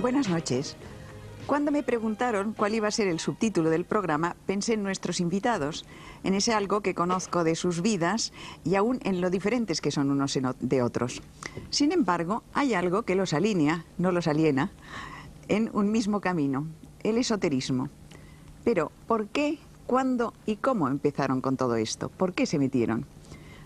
Buenas noches. Cuando me preguntaron cuál iba a ser el subtítulo del programa, pensé en nuestros invitados, en ese algo que conozco de sus vidas y aún en lo diferentes que son unos de otros. Sin embargo, hay algo que los alinea, no los aliena, en un mismo camino, el esoterismo. Pero, ¿por qué, cuándo y cómo empezaron con todo esto? ¿Por qué se metieron?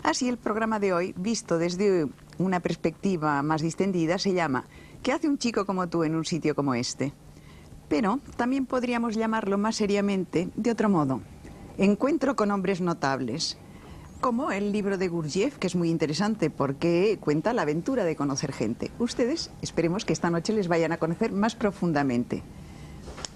Así, el programa de hoy, visto desde una perspectiva más distendida, se llama ¿Qué hace un chico como tú en un sitio como este? Pero también podríamos llamarlo más seriamente de otro modo. Encuentro con hombres notables. Como el libro de Gurdjieff, que es muy interesante porque cuenta la aventura de conocer gente. Ustedes, esperemos que esta noche les vayan a conocer más profundamente.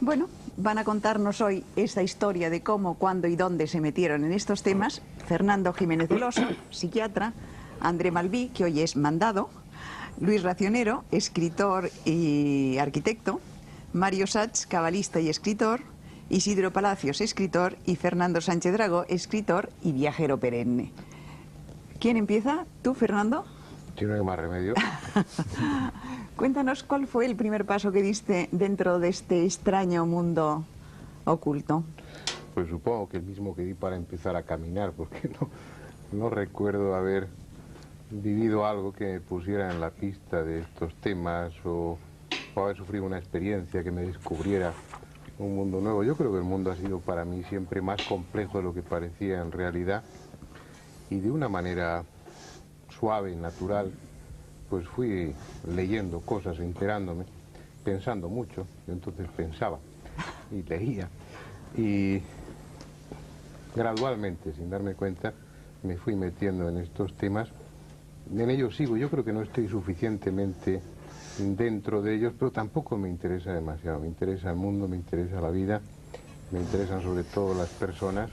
Bueno, van a contarnos hoy esta historia de cómo, cuándo y dónde se metieron en estos temas Fernando Jiménez del Oso, psiquiatra, André Malví, que hoy es mandado, Luis Racionero, escritor y arquitecto, Mario Sachs, cabalista y escritor, Isidro Palacios, escritor, y Fernando Sánchez Dragó, escritor y viajero perenne. ¿Quién empieza? ¿Tú, Fernando? Si no hay más remedio. Cuéntanos cuál fue el primer paso que diste dentro de este extraño mundo oculto. Pues supongo que el mismo que di para empezar a caminar, porque no recuerdo haber vivido algo que me pusiera en la pista de estos temas o haber sufrido una experiencia que me descubriera un mundo nuevo. Yo creo que el mundo ha sido para mí siempre más complejo de lo que parecía en realidad, y de una manera suave y natural pues fui leyendo cosas, enterándome, pensando mucho. Yo entonces pensaba y leía, y gradualmente, sin darme cuenta, me fui metiendo en estos temas. En ellos sigo. Yo creo que no estoy suficientemente dentro de ellos, pero tampoco me interesa demasiado. Me interesa el mundo, me interesa la vida, me interesan sobre todo las personas,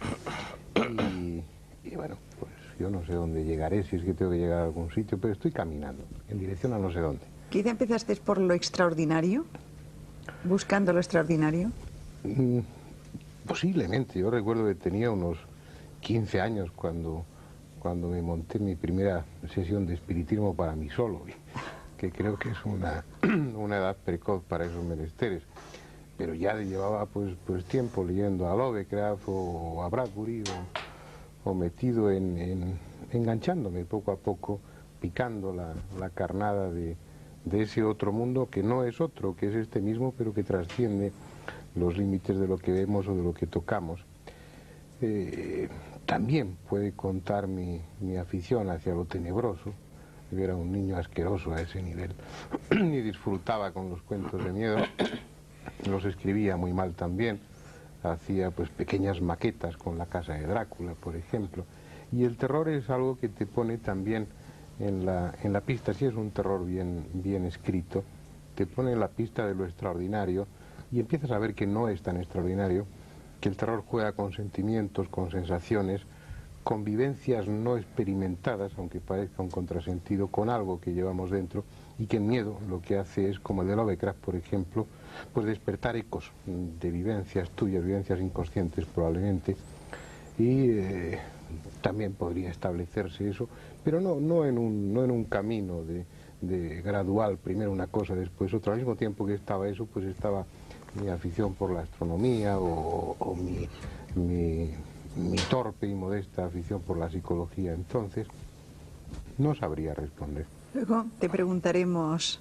y bueno, pues yo no sé dónde llegaré, si es que tengo que llegar a algún sitio, pero estoy caminando en dirección a no sé dónde. Quizá empezaste por lo extraordinario, buscando lo extraordinario. Posiblemente. Yo recuerdo que tenía unos 15 años cuando me monté mi primera sesión de espiritismo para mí solo, que creo que es una edad precoz para esos menesteres. Pero ya llevaba pues tiempo leyendo a Lovecraft o a Bradbury, o metido enganchándome poco a poco, picando la carnada de ese otro mundo que no es otro, que es este mismo, pero que trasciende los límites de lo que vemos o de lo que tocamos. También puede contar mi afición hacia lo tenebroso. Yo era un niño asqueroso a ese nivel y disfrutaba con los cuentos de miedo. Los escribía muy mal también. Hacía pues pequeñas maquetas con la casa de Drácula, por ejemplo. Y el terror es algo que te pone también en la pista. Si es un terror bien escrito, te pone en la pista de lo extraordinario, y empiezas a ver que no es tan extraordinario, que el terror juega con sentimientos, con sensaciones, con vivencias no experimentadas, aunque parezca un contrasentido, con algo que llevamos dentro, y que el miedo lo que hace es, como el de Lovecraft, por ejemplo, pues despertar ecos de vivencias tuyas, vivencias inconscientes probablemente, y también podría establecerse eso, pero no en un camino de gradual, primero una cosa, después otra. Al mismo tiempo que estaba eso, pues estaba mi afición por la astronomía o mi torpe y modesta afición por la psicología. Entonces, no sabría responder. Luego te preguntaremos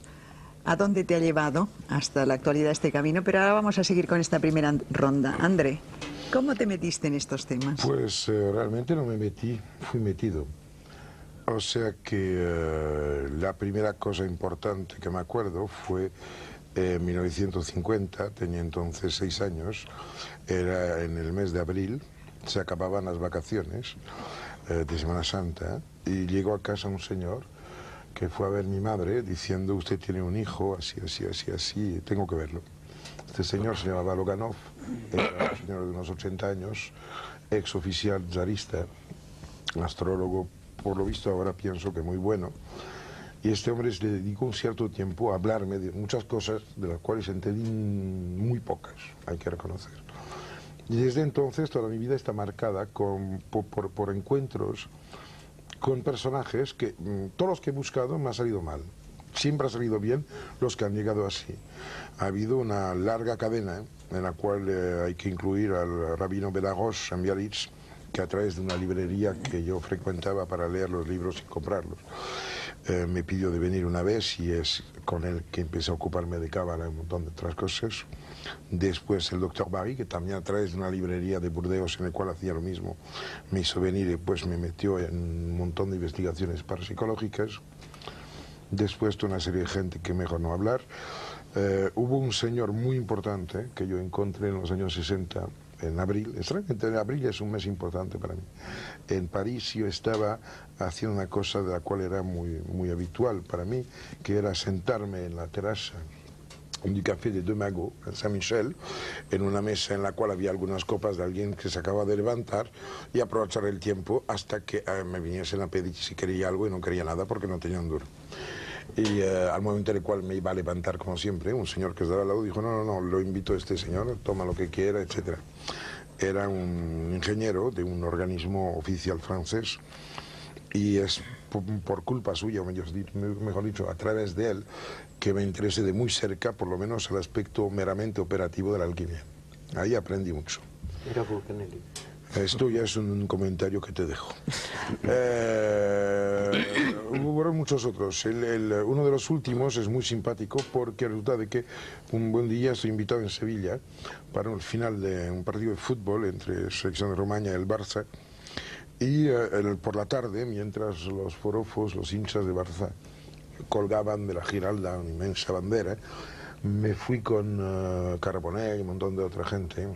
a dónde te ha llevado hasta la actualidad este camino, pero ahora vamos a seguir con esta primera ronda. André, ¿cómo te metiste en estos temas? Pues realmente no me metí, fui metido. O sea que la primera cosa importante que me acuerdo fue en 1950, tenía entonces 6 años, era en el mes de abril, se acababan las vacaciones de Semana Santa, y llegó a casa un señor que fue a ver mi madre diciendo: usted tiene un hijo, así, así, así, así, tengo que verlo. Este señor se llamaba Loganov, era un señor de unos 80 años, ex oficial zarista, astrólogo, por lo visto ahora pienso que muy bueno. Y este hombre le dedicó un cierto tiempo a hablarme de muchas cosas de las cuales entendí muy pocas, hay que reconocer. Y desde entonces toda mi vida está marcada por encuentros con personajes que todos los que he buscado me han salido mal. siempre ha salido bien los que han llegado así. Ha habido una larga cadena en la cual hay que incluir al rabino Bedarosh en Biarritz, que a través de una librería que yo frecuentaba para leer los libros y comprarlos, me pidió de venir una vez y es con él que empecé a ocuparme de cábala y un montón de otras cosas. Después el doctor Barry, que también a través de una librería de Burdeos en la cual hacía lo mismo, me hizo venir y pues me metió en un montón de investigaciones parapsicológicas. Después de una serie de gente que mejor no hablar. Hubo un señor muy importante que yo encontré en los años 60, en abril. Extrañamente, abril es un mes importante para mí. En París yo estaba haciendo una cosa de la cual era muy habitual para mí, que era sentarme en la terraza du Café de Deux Magots, en Saint-Michel, en una mesa en la cual había algunas copas de alguien que se acaba de levantar, y aprovechar el tiempo hasta que me viniesen a pedir si quería algo y no quería nada porque no tenía un duro. Y al momento en el cual me iba a levantar, como siempre, un señor que estaba al lado dijo: no, lo invito a este señor, toma lo que quiera, etc. Era un ingeniero de un organismo oficial francés, y es por culpa suya, o mejor dicho, a través de él, que me interesé de muy cerca, por lo menos, el aspecto meramente operativo de la alquimia. Ahí aprendí mucho. Era Fulcanelli. Esto ya es un comentario que te dejo. Hubo muchos otros. Uno de los últimos es muy simpático porque resulta de que un buen día estoy invitado en Sevilla para el final de un partido de fútbol entre selección de Romaña y el Barça, y por la tarde, mientras los forofos, los hinchas de Barça, colgaban de la Giralda una inmensa bandera, me fui con Carbonell y un montón de otra gente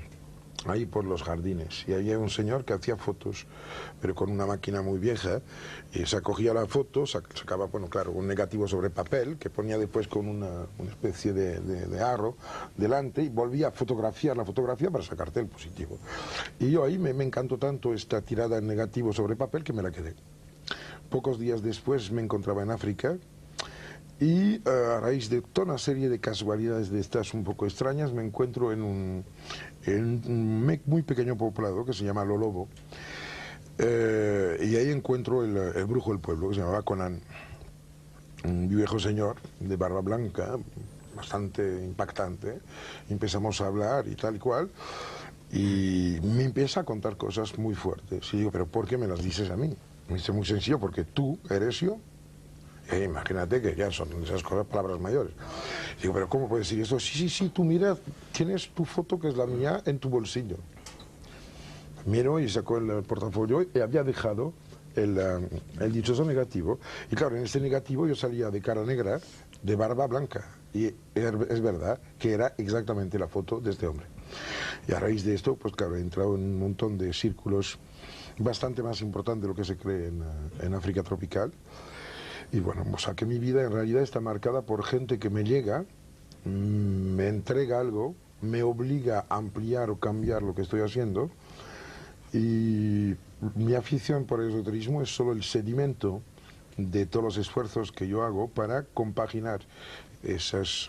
ahí por los jardines, y había un señor que hacía fotos, pero con una máquina muy vieja, y se acogía la foto, sacaba, bueno, claro, un negativo sobre papel, que ponía después con una especie de aro delante, y volvía a fotografiar la fotografía para sacarte el positivo. Y yo ahí me encantó tanto esta tirada en negativo sobre papel que me la quedé. Pocos días después me encontraba en África, y a raíz de toda una serie de casualidades de estas un poco extrañas, me encuentro en un muy pequeño poblado que se llama Lolobo, y ahí encuentro el brujo del pueblo, que se llamaba Conan, un viejo señor de barba blanca, bastante impactante. Empezamos a hablar y tal y cual, y me empieza a contar cosas muy fuertes. Y digo: ¿pero por qué me las dices a mí? Me dice: muy sencillo, porque tú eres yo. Imagínate que ya son esas cosas, palabras mayores. Digo: ¿pero cómo puedes decir eso? Sí, tú mira, tienes tu foto, que es la mía, en tu bolsillo. Miro y sacó el portafolio y había dejado el dichoso negativo. Y claro, en este negativo yo salía de cara negra, de barba blanca. Y es verdad que era exactamente la foto de este hombre. Y a raíz de esto, pues claro, he entrado en un montón de círculos bastante más importantes de lo que se cree en África tropical. Y bueno, o sea que mi vida en realidad está marcada por gente que me llega, me entrega algo, me obliga a ampliar o cambiar lo que estoy haciendo, y mi afición por el esoterismo es solo el sedimento de todos los esfuerzos que yo hago para compaginar esos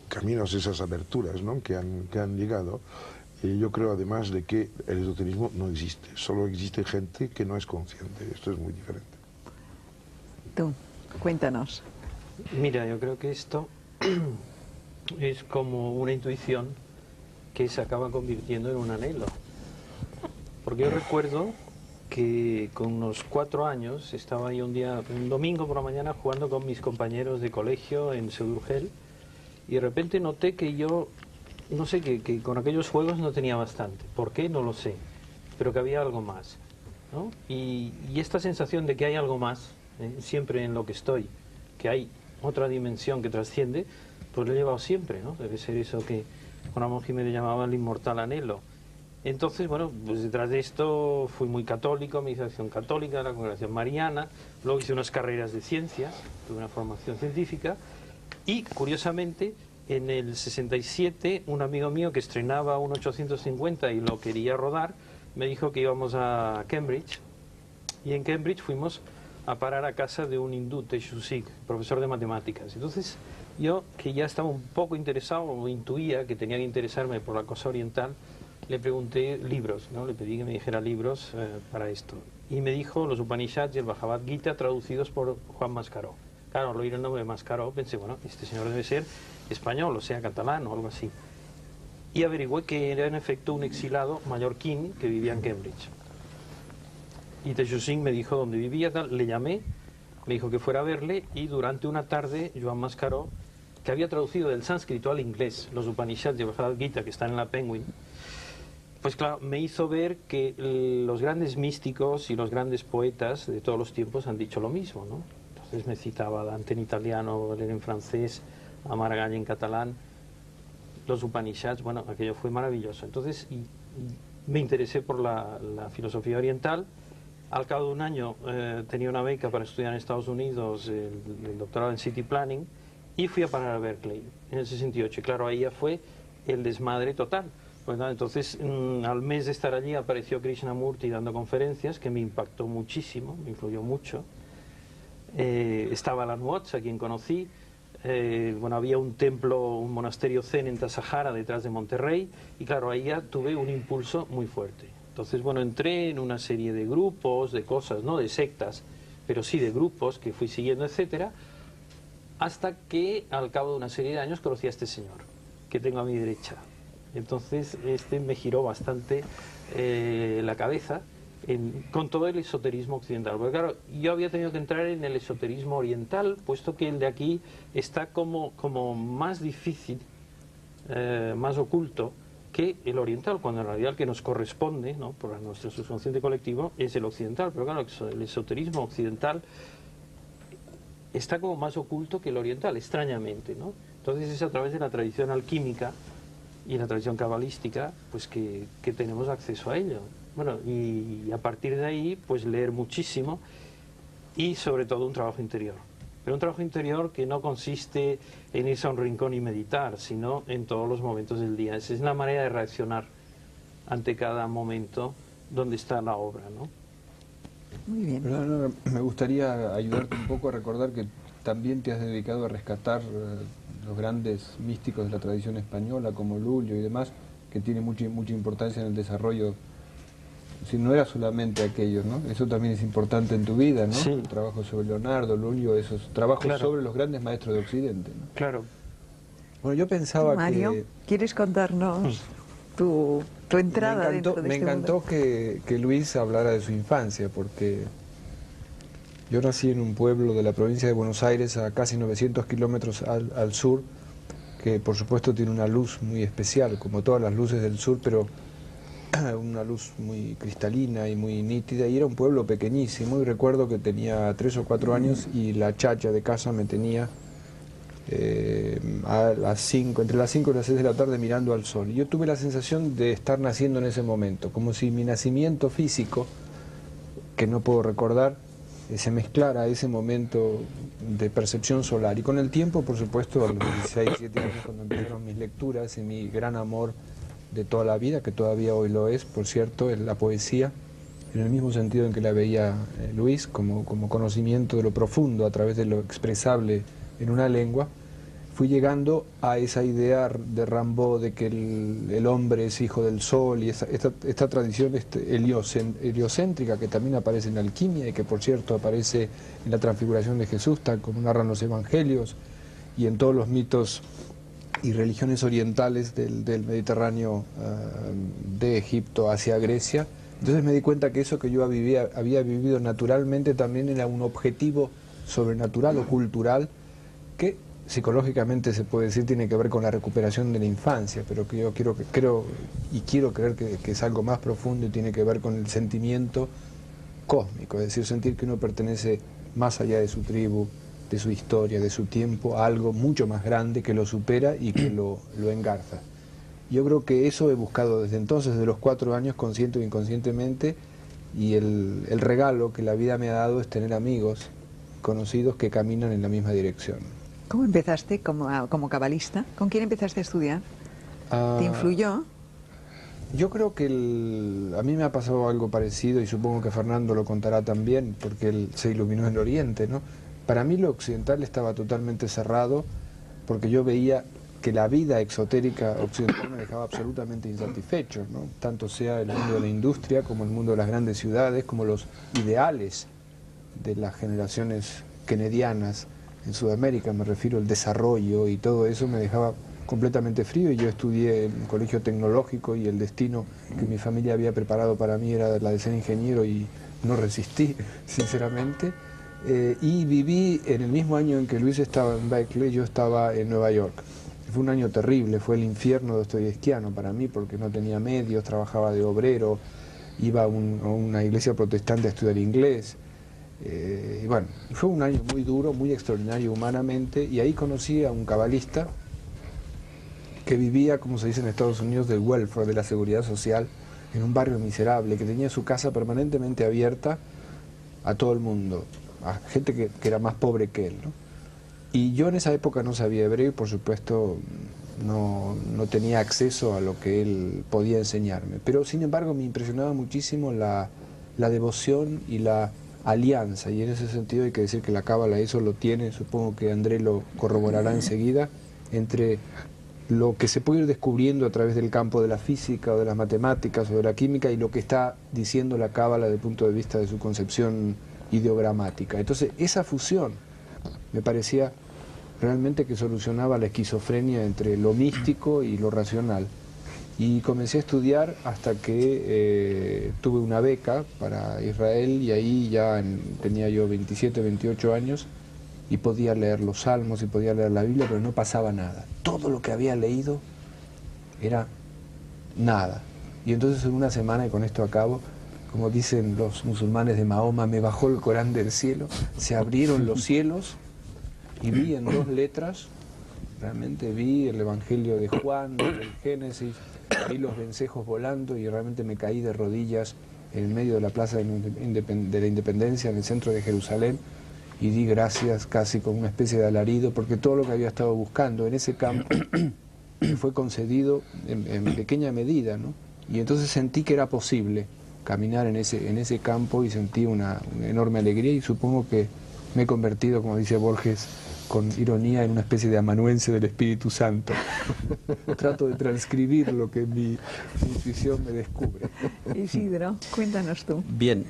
caminos, esas aberturas, ¿no?, que han llegado. Y yo creo además de que el esoterismo no existe, solo existe gente que no es consciente. Esto es muy diferente. Tú, cuéntanos. Mira, yo creo que esto es como una intuición que se acaba convirtiendo en un anhelo. Porque yo recuerdo que con unos 4 años estaba yo un domingo por la mañana jugando con mis compañeros de colegio en Sedurgel, y de repente noté que yo, no sé, que con aquellos juegos no tenía bastante. ¿Por qué? No lo sé, pero que había algo más, ¿no? Y esta sensación de que hay algo más, siempre en lo que estoy, que hay otra dimensión que trasciende, pues lo he llevado siempre, ¿no? Debe ser eso que Juan Ramón Jiménez llamaba el inmortal anhelo. Entonces, bueno, pues detrás de esto fui muy católico, mi iniciación católica, la congregación mariana, luego hice unas carreras de ciencias, tuve una formación científica, y curiosamente en el 67 un amigo mío que estrenaba un 850 y lo quería rodar, me dijo que íbamos a Cambridge, y en Cambridge fuimos a parar a casa de un hindú, Teshu Sikh, profesor de matemáticas. Entonces yo, que ya estaba un poco interesado, o intuía que tenía que interesarme por la cosa oriental, le pregunté libros, ¿no? Le pedí que me dijera libros para esto. Y me dijo los Upanishads y el Bhagavad Gita traducidos por Juan Mascaró. Claro, al oír el nombre de Mascaró pensé, bueno, este señor debe ser español, o sea, catalán o algo así. Y averigüé que era en efecto un exilado mallorquín que vivía en Cambridge. Y Teixusín me dijo dónde vivía, tal, le llamé, me dijo que fuera a verle, y durante una tarde Joan Mascaró, que había traducido del sánscrito al inglés los Upanishads y Bhagavad Gita, que están en la Penguin, pues claro, me hizo ver que los grandes místicos y los grandes poetas de todos los tiempos han dicho lo mismo, ¿no? Entonces me citaba a Dante en italiano, Valère en francés, a Maragall en catalán, los Upanishads, bueno, aquello fue maravilloso. Entonces me interesé por la filosofía oriental. Al cabo de un año tenía una beca para estudiar en Estados Unidos el doctorado en City Planning, y fui a parar a Berkeley en el 68. Y claro, ahí ya fue el desmadre total. Bueno, entonces, al mes de estar allí apareció Krishnamurti dando conferencias, que me impactó muchísimo, me influyó mucho. Estaba Alan Watts, a quien conocí. Bueno, había un templo, un monasterio zen en Tasajara, detrás de Monterrey, y claro, ahí ya tuve un impulso muy fuerte. Entonces, bueno, entré en una serie de grupos, de cosas, no de sectas, pero sí de grupos que fui siguiendo, etcétera, hasta que al cabo de una serie de años conocí a este señor, que tengo a mi derecha. Entonces, este me giró bastante la cabeza con todo el esoterismo occidental. Porque claro, yo había tenido que entrar en el esoterismo oriental, puesto que el de aquí está como más difícil, más oculto que el oriental, cuando en realidad el que nos corresponde, ¿no?, por nuestro subconsciente colectivo, es el occidental. Pero claro, el esoterismo occidental está como más oculto que el oriental, extrañamente, ¿no? Entonces es a través de la tradición alquímica y la tradición cabalística, pues que tenemos acceso a ello. Bueno, y a partir de ahí, pues leer muchísimo y sobre todo un trabajo interior. Pero un trabajo interior que no consiste en irse a un rincón y meditar, sino en todos los momentos del día. Esa es la manera de reaccionar ante cada momento donde está la obra, ¿no? Muy bien. Pero, me gustaría ayudarte un poco a recordar que también te has dedicado a rescatar los grandes místicos de la tradición española, como Lulio y demás, que tiene mucha importancia en el desarrollo. Si no era solamente aquello, ¿no? Eso también es importante en tu vida, ¿no? Sí. El trabajo sobre Leonardo, Lulio, esos trabajos, claro, sobre los grandes maestros de Occidente, ¿no? Claro. Bueno, yo pensaba Mario, que... ¿quieres contarnos tu entrada dentro de me este encantó mundo? que Luis hablara de su infancia, porque yo nací en un pueblo de la provincia de Buenos Aires, a casi 900 kilómetros al sur, que por supuesto tiene una luz muy especial, como todas las luces del sur, pero una luz muy cristalina y muy nítida, y era un pueblo pequeñísimo, y recuerdo que tenía 3 o 4 años y la chacha de casa me tenía a las 5, entre las 5 y las 6 de la tarde mirando al sol. Y yo tuve la sensación de estar naciendo en ese momento, como si mi nacimiento físico, que no puedo recordar, se mezclara a ese momento de percepción solar. Y con el tiempo, por supuesto, a los 16, 17 años, cuando empezaron mis lecturas y mi gran amor de toda la vida, que todavía hoy lo es, por cierto, es la poesía, en el mismo sentido en que la veía Luis, como conocimiento de lo profundo a través de lo expresable en una lengua, fui llegando a esa idea de Rimbaud de que el hombre es hijo del sol, y esta tradición heliocéntrica que también aparece en la alquimia y que por cierto aparece en la transfiguración de Jesús, tal como narran los evangelios, y en todos los mitos y religiones orientales del Mediterráneo, de Egipto hacia Grecia. Entonces me di cuenta que eso que yo había vivido naturalmente también era un objetivo sobrenatural o cultural que psicológicamente se puede decir tiene que ver con la recuperación de la infancia, pero que yo quiero creer que es algo más profundo y tiene que ver con el sentimiento cósmico, es decir, sentir que uno pertenece más allá de su tribu, de su historia, de su tiempo, a algo mucho más grande que lo supera y que lo engarza. Yo creo que eso he buscado desde entonces, desde los 4 años, consciente o inconscientemente, y el regalo que la vida me ha dado es tener amigos conocidos que caminan en la misma dirección. ¿Cómo empezaste como cabalista? ¿Con quién empezaste a estudiar? ¿Te influyó? Yo creo que a mí me ha pasado algo parecido, y supongo que Fernando lo contará también, porque él se iluminó en el Oriente, ¿no? Para mí lo occidental estaba totalmente cerrado, porque yo veía que la vida exotérica occidental me dejaba absolutamente insatisfecho, ¿no? Tanto sea el mundo de la industria, como el mundo de las grandes ciudades, como los ideales de las generaciones kennedianas en Sudamérica, me refiero al desarrollo y todo eso me dejaba completamente frío, y yo estudié en un colegio tecnológico y el destino que mi familia había preparado para mí era la de ser ingeniero y no resistí, sinceramente. Y viví en el mismo año en que Luis estaba en Berkeley, yo estaba en Nueva York. Fue un año terrible, fue el infierno dostoyevskiano para mí, porque no tenía medios, trabajaba de obrero, iba a una iglesia protestante a estudiar inglés. Y bueno, fue un año muy duro, muy extraordinario humanamente, y ahí conocí a un cabalista que vivía, como se dice en Estados Unidos, del welfare, de la seguridad social, en un barrio miserable, que tenía su casa permanentemente abierta a todo el mundo, a gente que era más pobre que él, ¿no? Y yo en esa época no sabía hebreo y por supuesto no tenía acceso a lo que él podía enseñarme, pero sin embargo me impresionaba muchísimo la devoción y la alianza, y en ese sentido hay que decir que la Cábala eso lo tiene, supongo que André lo corroborará enseguida, entre lo que se puede ir descubriendo a través del campo de la física o de las matemáticas o de la química y lo que está diciendo la Cábala desde el punto de vista de su concepción ideogramática. Entonces esa fusión me parecía realmente que solucionaba la esquizofrenia entre lo místico y lo racional. Y comencé a estudiar hasta que tuve una beca para Israel, y ahí ya tenía yo 27, 28 años y podía leer los salmos y podía leer la Biblia, pero no pasaba nada. Todo lo que había leído era nada. Y entonces en una semana, y con esto acabo, como dicen los musulmanes de Mahoma, me bajó el Corán del cielo, se abrieron los cielos y vi en 2 letras, realmente vi el Evangelio de Juan, del Génesis, vi los vencejos volando y realmente me caí de rodillas en medio de la Plaza de la Independencia, en el centro de Jerusalén, y di gracias casi con una especie de alarido, porque todo lo que había estado buscando en ese campo me fue concedido en pequeña medida, ¿no? Y entonces sentí que era posible caminar en ese campo y sentí una enorme alegría, y supongo que me he convertido, como dice Borges con ironía, en una especie de amanuense del Espíritu Santo. Trato de transcribir lo que mi intuición me descubre. Isidro, cuéntanos tú. Bien,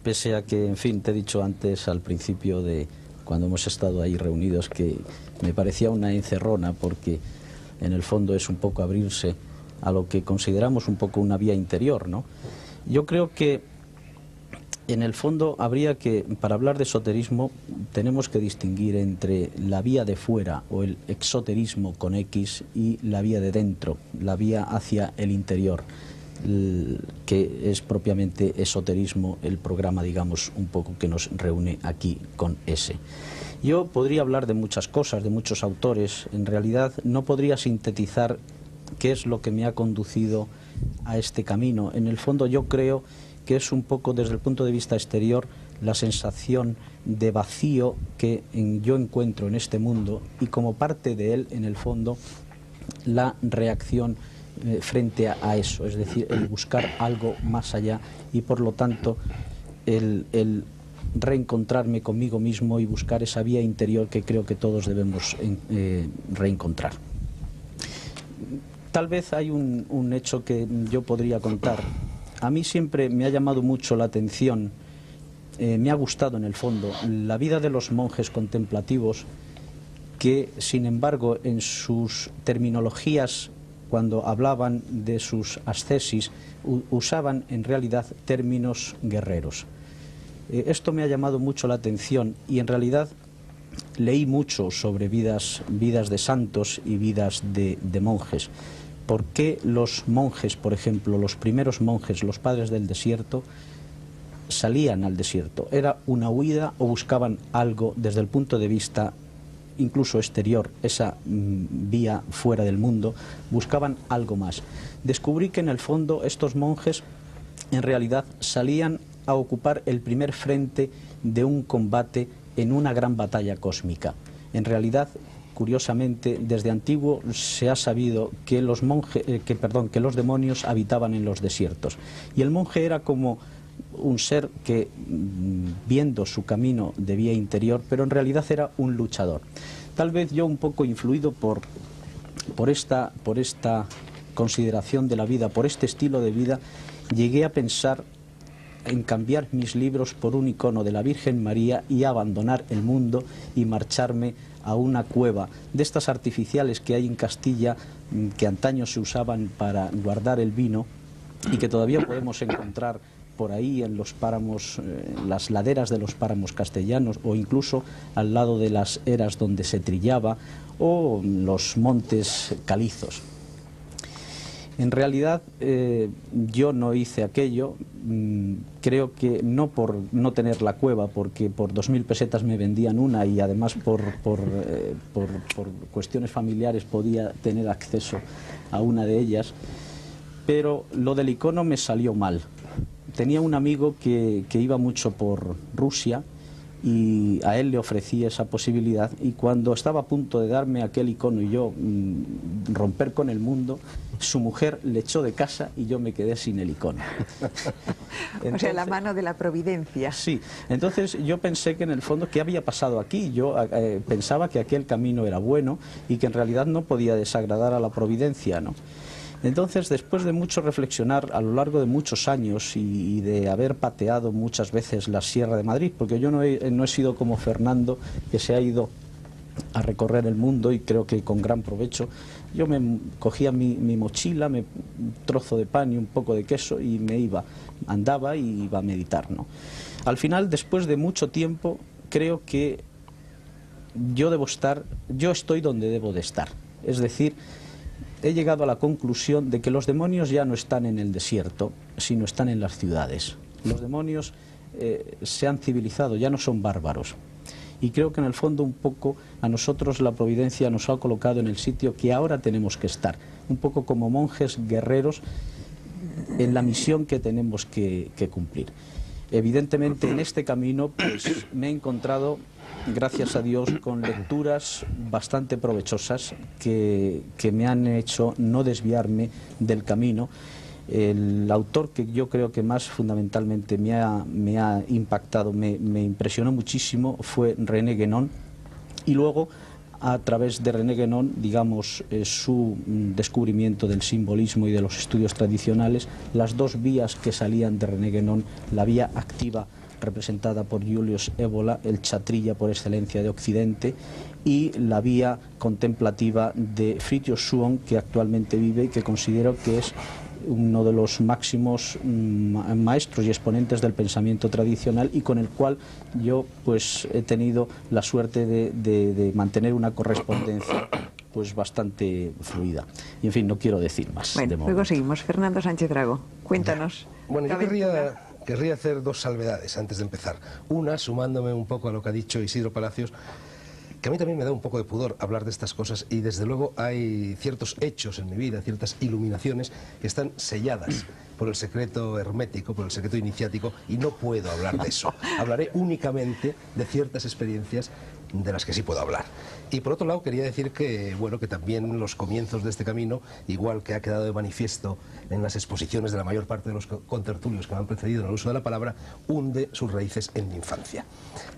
pese a que, en fin, te he dicho antes al principio de cuando hemos estado ahí reunidos que me parecía una encerrona, porque en el fondo es un poco abrirse a lo que consideramos un poco una vía interior, ¿no? Yo creo que en el fondo habría que, para hablar de esoterismo, tenemos que distinguir entre la vía de fuera o el exoterismo con X y la vía de dentro, la vía hacia el interior, que es propiamente esoterismo, el programa, digamos, un poco que nos reúne aquí con S. Yo podría hablar de muchas cosas, de muchos autores, en realidad no podría sintetizar qué es lo que me ha conducido a este camino. En el fondo yo creo que es un poco desde el punto de vista exterior la sensación de vacío que yo encuentro en este mundo, y como parte de él, en el fondo, la reacción frente a eso, es decir, el buscar algo más allá y por lo tanto el reencontrarme conmigo mismo y buscar esa vía interior que creo que todos debemos reencontrar. Tal vez hay un hecho que yo podría contar. A mí siempre me ha llamado mucho la atención, me ha gustado en el fondo, la vida de los monjes contemplativos que, sin embargo, en sus terminologías, cuando hablaban de sus ascesis, usaban en realidad términos guerreros. Esto me ha llamado mucho la atención y en realidad leí mucho sobre vidas de santos y vidas de monjes. ¿Por qué los monjes, por ejemplo, los primeros monjes, los padres del desierto, salían al desierto? ¿Era una huida o buscaban algo desde el punto de vista incluso exterior, esa vía fuera del mundo? Buscaban algo más. Descubrí que en el fondo estos monjes en realidad salían a ocupar el primer frente de un combate en una gran batalla cósmica. En realidad, curiosamente, desde antiguo se ha sabido que los que los demonios habitaban en los desiertos. Y el monje era como un ser que, viendo su camino de vía interior, pero en realidad era un luchador. Tal vez yo, un poco influido por esta consideración de la vida, por este estilo de vida, llegué a pensar en cambiar mis libros por un icono de la Virgen María y abandonar el mundo y marcharme a una cueva de estas artificiales que hay en Castilla, que antaño se usaban para guardar el vino y que todavía podemos encontrar por ahí en los páramos, las laderas de los páramos castellanos, o incluso al lado de las eras donde se trillaba, o los montes calizos. En realidad yo no hice aquello, creo que no por no tener la cueva, porque por 2000 pesetas me vendían una y además por cuestiones familiares podía tener acceso a una de ellas, pero lo del icono me salió mal. Tenía un amigo que iba mucho por Rusia y a él le ofrecí esa posibilidad, y cuando estaba a punto de darme aquel icono y yo romper con el mundo, su mujer le echó de casa y yo me quedé sin el icono. Entonces, o sea, la mano de la providencia. Sí, entonces yo pensé que en el fondo, ¿qué había pasado aquí? Yo pensaba que aquel camino era bueno y que en realidad no podía desagradar a la providencia, ¿no? Entonces, después de mucho reflexionar a lo largo de muchos años y de haber pateado muchas veces la Sierra de Madrid, porque yo no he sido como Fernando, que se ha ido a recorrer el mundo y creo que con gran provecho, yo me cogía mi mochila, un trozo de pan y un poco de queso y me iba, andaba y iba a meditar, ¿no? Al final, después de mucho tiempo, creo que yo estoy donde debo de estar, es decir, he llegado a la conclusión de que los demonios ya no están en el desierto, sino están en las ciudades. Los demonios se han civilizado, ya no son bárbaros. Y creo que en el fondo un poco a nosotros la providencia nos ha colocado en el sitio que ahora tenemos que estar, un poco como monjes guerreros en la misión que tenemos que cumplir. Evidentemente en este camino pues me he encontrado, gracias a Dios, con lecturas bastante provechosas que me han hecho no desviarme del camino. El autor que yo creo que más fundamentalmente me ha impactado, me impresionó muchísimo, fue René Guénon, y luego a través de René Guénon, digamos, su descubrimiento del simbolismo y de los estudios tradicionales, las dos vías que salían de René Guénon, la vía activa representada por Julius Evola, el chatrilla por excelencia de Occidente, y la vía contemplativa de Fridtjof Schuon, que actualmente vive y que considero que es uno de los máximos maestros y exponentes del pensamiento tradicional, y con el cual yo pues he tenido la suerte de mantener una correspondencia pues bastante fluida. Y en fin, no quiero decir más. Bueno, luego seguimos. Fernando Sánchez Drago, cuéntanos. Bueno, yo querría hacer dos salvedades antes de empezar. Una, sumándome un poco a lo que ha dicho Isidro Palacios, que a mí también me da un poco de pudor hablar de estas cosas, y desde luego hay ciertos hechos en mi vida, ciertas iluminaciones que están selladas por el secreto hermético, por el secreto iniciático, y no puedo hablar de eso. Hablaré únicamente de ciertas experiencias de las que sí puedo hablar. Y por otro lado quería decir que, bueno, que también los comienzos de este camino, igual que ha quedado de manifiesto en las exposiciones de la mayor parte de los contertulios que me han precedido en el uso de la palabra, hunde sus raíces en mi infancia.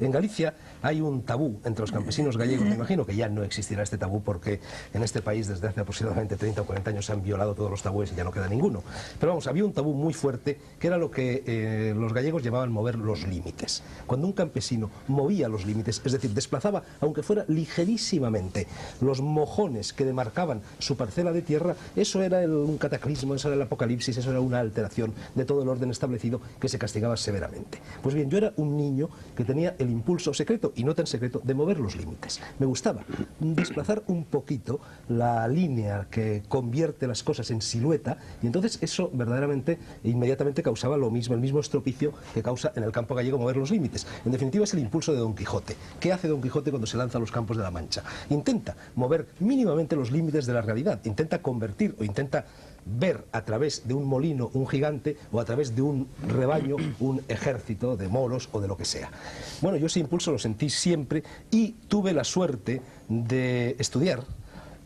En Galicia hay un tabú entre los campesinos gallegos. Me imagino que ya no existirá este tabú, porque en este país desde hace aproximadamente 30 o 40 años se han violado todos los tabúes y ya no queda ninguno. Pero vamos, había un tabú muy fuerte que era lo que los gallegos llamaban mover los límites. Cuando un campesino movía los límites, es decir, desplazaba, aunque fuera ligerísimamente, los mojones que demarcaban su parcela de tierra, eso era un cataclismo, eso era el apocalipsis, eso era una alteración de todo el orden establecido que se castigaba severamente. Pues bien, yo era un niño que tenía el impulso secreto, y no tan secreto, de mover los límites. Me gustaba desplazar un poquito la línea que convierte las cosas en silueta, y entonces eso verdaderamente inmediatamente causaba lo mismo, el mismo estropicio que causa en el campo gallego mover los límites. En definitiva, es el impulso de Don Quijote. ¿Qué hace Don Quijote cuando se lanza a los campos de la Mancha? Intenta mover mínimamente los límites de la realidad, intenta convertir o intenta ver a través de un molino un gigante, o a través de un rebaño un ejército de moros o de lo que sea. Bueno, yo ese impulso lo sentí siempre, y tuve la suerte de estudiar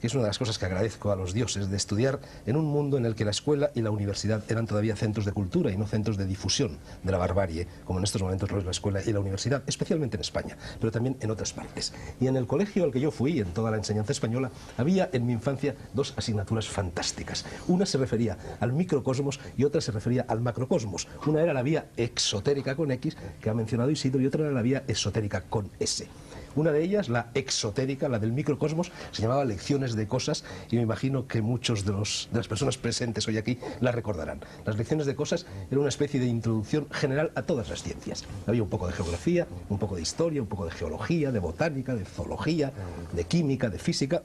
que es una de las cosas que agradezco a los dioses, de estudiar en un mundo en el que la escuela y la universidad eran todavía centros de cultura y no centros de difusión de la barbarie, como en estos momentos lo es la escuela y la universidad, especialmente en España, pero también en otras partes. Y en el colegio al que yo fui, en toda la enseñanza española, había en mi infancia dos asignaturas fantásticas. Una se refería al microcosmos y otra se refería al macrocosmos. Una era la vía exotérica con X, que ha mencionado Isidro, y otra era la vía esotérica con S. Una de ellas, la exotérica, la del microcosmos, se llamaba Lecciones de Cosas, y me imagino que muchos de las personas presentes hoy aquí la recordarán. Las lecciones de cosas eran una especie de introducción general a todas las ciencias. Había un poco de geografía, un poco de historia, un poco de geología, de botánica, de zoología, de química, de física,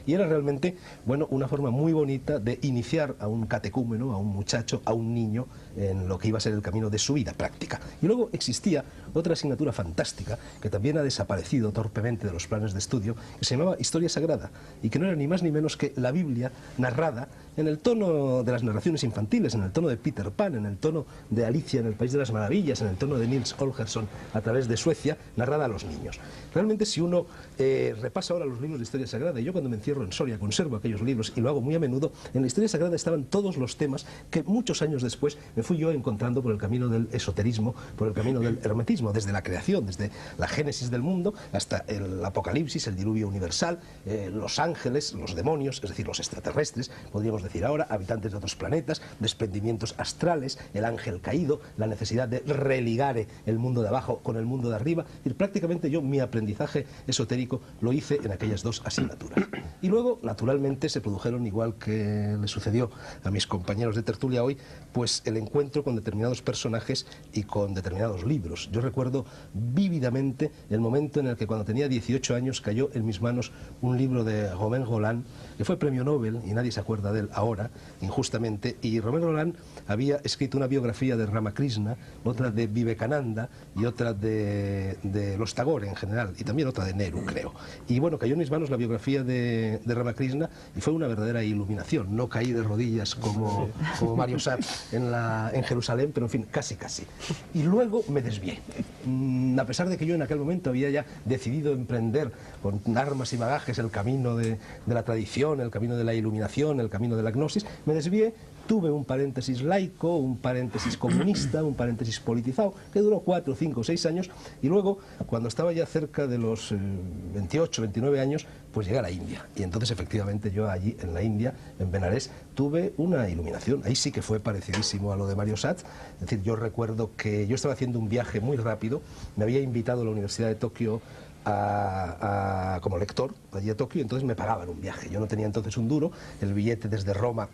y era realmente, bueno, una forma muy bonita de iniciar a un catecúmeno, a un muchacho, a un niño, en lo que iba a ser el camino de su vida práctica. Y luego existía otra asignatura fantástica, que también ha desaparecido torpemente de los planes de estudio, que se llamaba Historia Sagrada, y que no era ni más ni menos que la Biblia narrada en el tono de las narraciones infantiles, en el tono de Peter Pan, en el tono de Alicia en el País de las Maravillas, en el tono de Nils Holgersson a través de Suecia, narrada a los niños. Realmente, si uno repasa ahora los libros de Historia Sagrada, y yo cuando me encierro en Soria conservo aquellos libros y lo hago muy a menudo, en la Historia Sagrada estaban todos los temas que muchos años después me fui yo encontrando por el camino del esoterismo, por el camino del hermetismo, desde la creación, desde la génesis del mundo hasta el apocalipsis, el diluvio universal, los ángeles, los demonios, es decir, los extraterrestres, podríamos decir ahora, habitantes de otros planetas, desprendimientos astrales, el ángel caído, la necesidad de religar el mundo de abajo con el mundo de arriba. Y prácticamente yo mi aprendizaje esotérico lo hice en aquellas dos asignaturas. Y luego, naturalmente, se produjeron, igual que le sucedió a mis compañeros de tertulia hoy, pues el encuentro con determinados personajes y con determinados libros. Yo recuerdo vívidamente el momento en el que, cuando tenía 18 años, cayó en mis manos un libro de Romain Rolland, que fue premio Nobel, y nadie se acuerda de él ahora, injustamente, y Romain Rolland había escrito una biografía de Ramakrishna, otra de Vivekananda y otra de los Tagore en general, y también otra de Nehru, creo. Y bueno, cayó en mis manos la biografía de Ramakrishna y fue una verdadera iluminación. No caí de rodillas como Mario Sarr en Jerusalén, pero en fin, casi. Y luego me desvié. A pesar de que yo en aquel momento había ya decidido emprender con armas y bagajes el camino de la tradición, el camino de la iluminación, el camino de la gnosis, me desvié. Tuve un paréntesis laico, un paréntesis comunista, un paréntesis politizado, que duró 4, 5, 6 años, y luego, cuando estaba ya cerca de los 28, 29 años, pues llegué a la India. Y entonces, efectivamente, yo allí, en la India, en Benares, tuve una iluminación. Ahí sí que fue parecidísimo a lo de Mario Satz. Es decir, yo recuerdo que yo estaba haciendo un viaje muy rápido, me había invitado a la Universidad de Tokio como lector allí a Tokio, entonces me pagaban un viaje. Yo no tenía entonces un duro, el billete desde Roma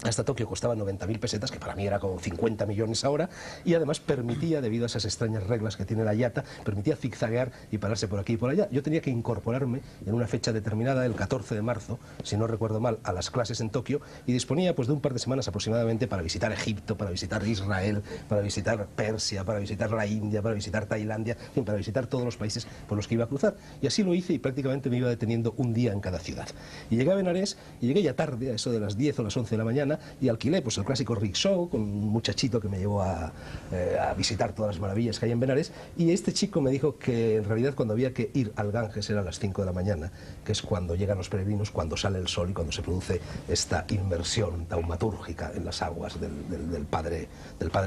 hasta Tokio costaba 90.000 pesetas, que para mí era como 50 millones ahora, y además permitía, debido a esas extrañas reglas que tiene la IATA, permitía zigzaguear y pararse por aquí y por allá. Yo tenía que incorporarme en una fecha determinada, el 14 de marzo, si no recuerdo mal, a las clases en Tokio, y disponía pues de un par de semanas aproximadamente para visitar Egipto, para visitar Israel, para visitar Persia, para visitar la India, para visitar Tailandia, en fin, para visitar todos los países por los que iba a cruzar. Y así lo hice, y prácticamente me iba deteniendo un día en cada ciudad. Y llegué a Benares, y llegué ya tarde, a eso de las 10 o las 11 de la mañana, y alquilé pues el clásico rickshaw con un muchachito que me llevó a visitar todas las maravillas que hay en Benares, y este chico me dijo que en realidad cuando había que ir al Ganges era a las 5 de la mañana, que es cuando llegan los peregrinos, cuando sale el sol y cuando se produce esta inmersión taumatúrgica en las aguas del padre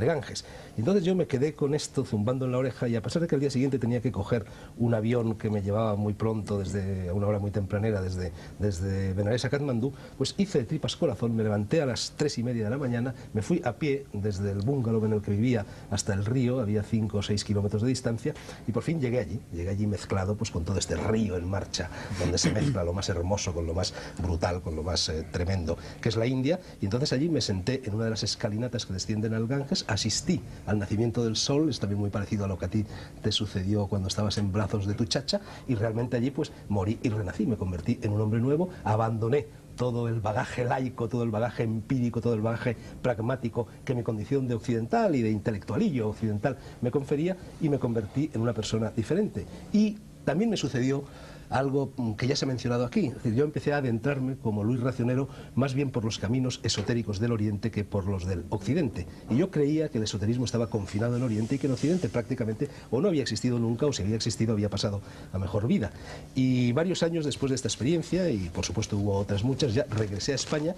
Ganges. Y entonces yo me quedé con esto zumbando en la oreja, y a pesar de que al día siguiente tenía que coger un avión que me llevaba muy pronto, desde una hora muy tempranera, desde Benares a Katmandú, pues hice de tripas corazón, me levanté a las 3:30 de la mañana, me fui a pie desde el bungalow en el que vivía hasta el río, había 5 o 6 kilómetros de distancia, y por fin llegué allí mezclado pues con todo este río en marcha, donde se mezcla lo más hermoso con lo más brutal, con lo más tremendo, que es la India. Y entonces allí me senté en una de las escalinatas que descienden al Ganges, asistí al nacimiento del sol, es también muy parecido a lo que a ti te sucedió cuando estabas en brazos de tu chacha, y realmente allí pues morí y renací, me convertí en un hombre nuevo, abandoné todo el bagaje laico, todo el bagaje empírico, todo el bagaje pragmático que mi condición de occidental y de intelectualillo occidental me confería, y me convertí en una persona diferente. Y también me sucedió algo que ya se ha mencionado aquí. Es decir, yo empecé a adentrarme como Luis Racionero más bien por los caminos esotéricos del Oriente que por los del Occidente. Y yo creía que el esoterismo estaba confinado en Oriente y que en Occidente prácticamente o no había existido nunca o si había existido había pasado a mejor vida. Y varios años después de esta experiencia, y por supuesto hubo otras muchas, ya regresé a España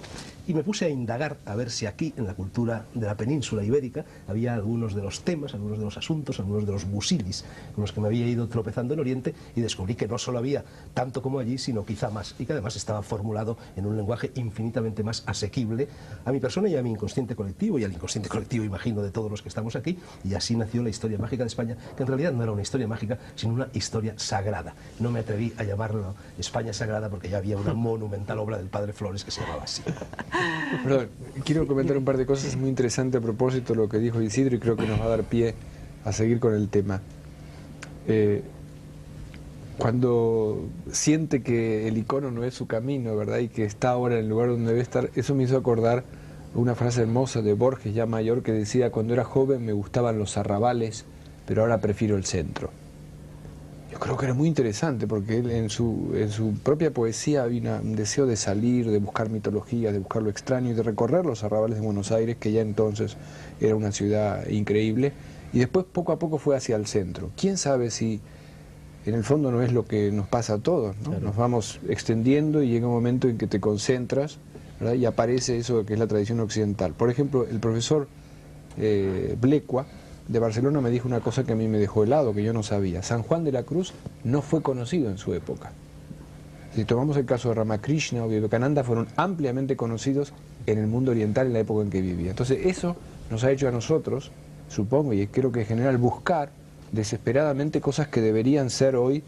y me puse a indagar a ver si aquí en la cultura de la península ibérica había algunos de los temas, algunos de los asuntos, algunos de los busilis con los que me había ido tropezando en Oriente, y descubrí que no solo había tanto como allí, sino quizá más, y que además estaba formulado en un lenguaje infinitamente más asequible a mi persona y a mi inconsciente colectivo, y al inconsciente colectivo, imagino, de todos los que estamos aquí. Y así nació la historia mágica de España, que en realidad no era una historia mágica, sino una historia sagrada. No me atreví a llamarlo España Sagrada porque ya había una monumental obra del padre Flores que se llamaba así. Perdón, quiero comentar un par de cosas muy interesantes a propósito de lo que dijo Isidro, y creo que nos va a dar pie a seguir con el tema. Cuando siente que el icono no es su camino, ¿verdad?, y que está ahora en el lugar donde debe estar, eso me hizo acordar una frase hermosa de Borges, ya mayor, que decía: cuando era joven me gustaban los arrabales, pero ahora prefiero el centro. Yo creo que era muy interesante, porque él en su propia poesía había un deseo de salir, de buscar mitología, de buscar lo extraño y de recorrer los arrabales de Buenos Aires, que ya entonces era una ciudad increíble, y después poco a poco fue hacia el centro. ¿Quién sabe si en el fondo no es lo que nos pasa a todos, ¿no? Claro. Nos vamos extendiendo y llega un momento en que te concentras, ¿verdad?, y aparece eso que es la tradición occidental. Por ejemplo, el profesor Blecua de Barcelona me dijo una cosa que a mí me dejó helado, que yo no sabía. San Juan de la Cruz no fue conocido en su época. Si tomamos el caso de Ramakrishna o Vivekananda, fueron ampliamente conocidos en el mundo oriental en la época en que vivía. Entonces eso nos ha hecho a nosotros, supongo, y creo que en general, buscar desesperadamente cosas que deberían ser hoy,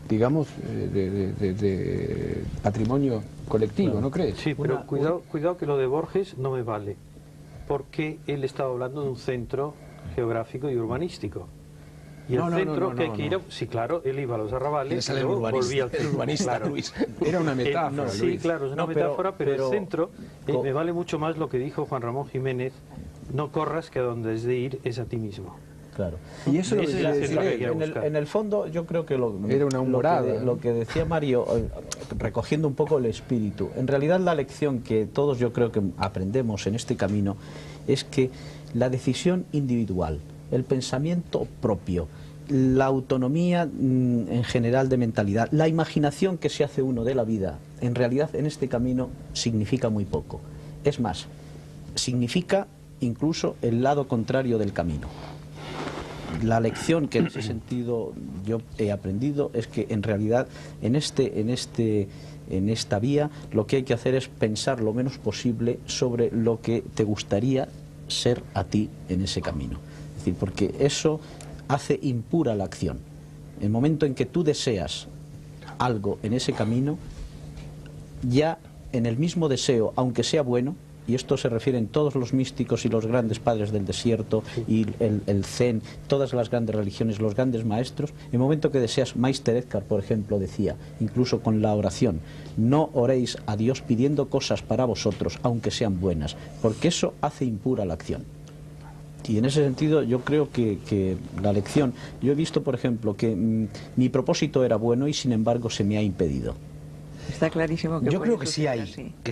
digamos, de patrimonio colectivo, claro. ¿No crees? Sí, pero cuidado que lo de Borges no me vale, porque él estaba hablando de un centro geográfico y urbanístico. Y el centro que hay que ir, sí, claro, él iba a los arrabales y luego volvía al centro. Claro. Luis. Era una metáfora, sí, Luis. Claro, es una metáfora, pero el centro, me vale mucho más lo que dijo Juan Ramón Jiménez: no corras, que a donde has de ir es a ti mismo. Claro. Y eso en el fondo yo creo que era una humorada, lo que decía Mario, recogiendo un poco el espíritu, en realidad la lección que todos yo creo que aprendemos en este camino es que la decisión individual, el pensamiento propio, la autonomía en general de mentalidad, la imaginación que se hace uno de la vida, en realidad en este camino significa muy poco. Es más, significa incluso el lado contrario del camino. La lección que en ese sentido yo he aprendido es que en realidad en esta vía lo que hay que hacer es pensar lo menos posible sobre lo que te gustaría ser a ti en ese camino. Es decir, porque eso hace impura la acción. El momento en que tú deseas algo en ese camino, ya en el mismo deseo, aunque sea bueno, y esto se refiere en todos los místicos y los grandes padres del desierto, y el Zen, todas las grandes religiones, los grandes maestros, en el momento que deseas, Meister Eckhart, por ejemplo, decía, incluso con la oración: no oréis a Dios pidiendo cosas para vosotros, aunque sean buenas, porque eso hace impura la acción. Y en ese sentido yo creo que la lección, yo he visto, por ejemplo, que mi propósito era bueno y sin embargo se me ha impedido. Está clarísimo que yo creo que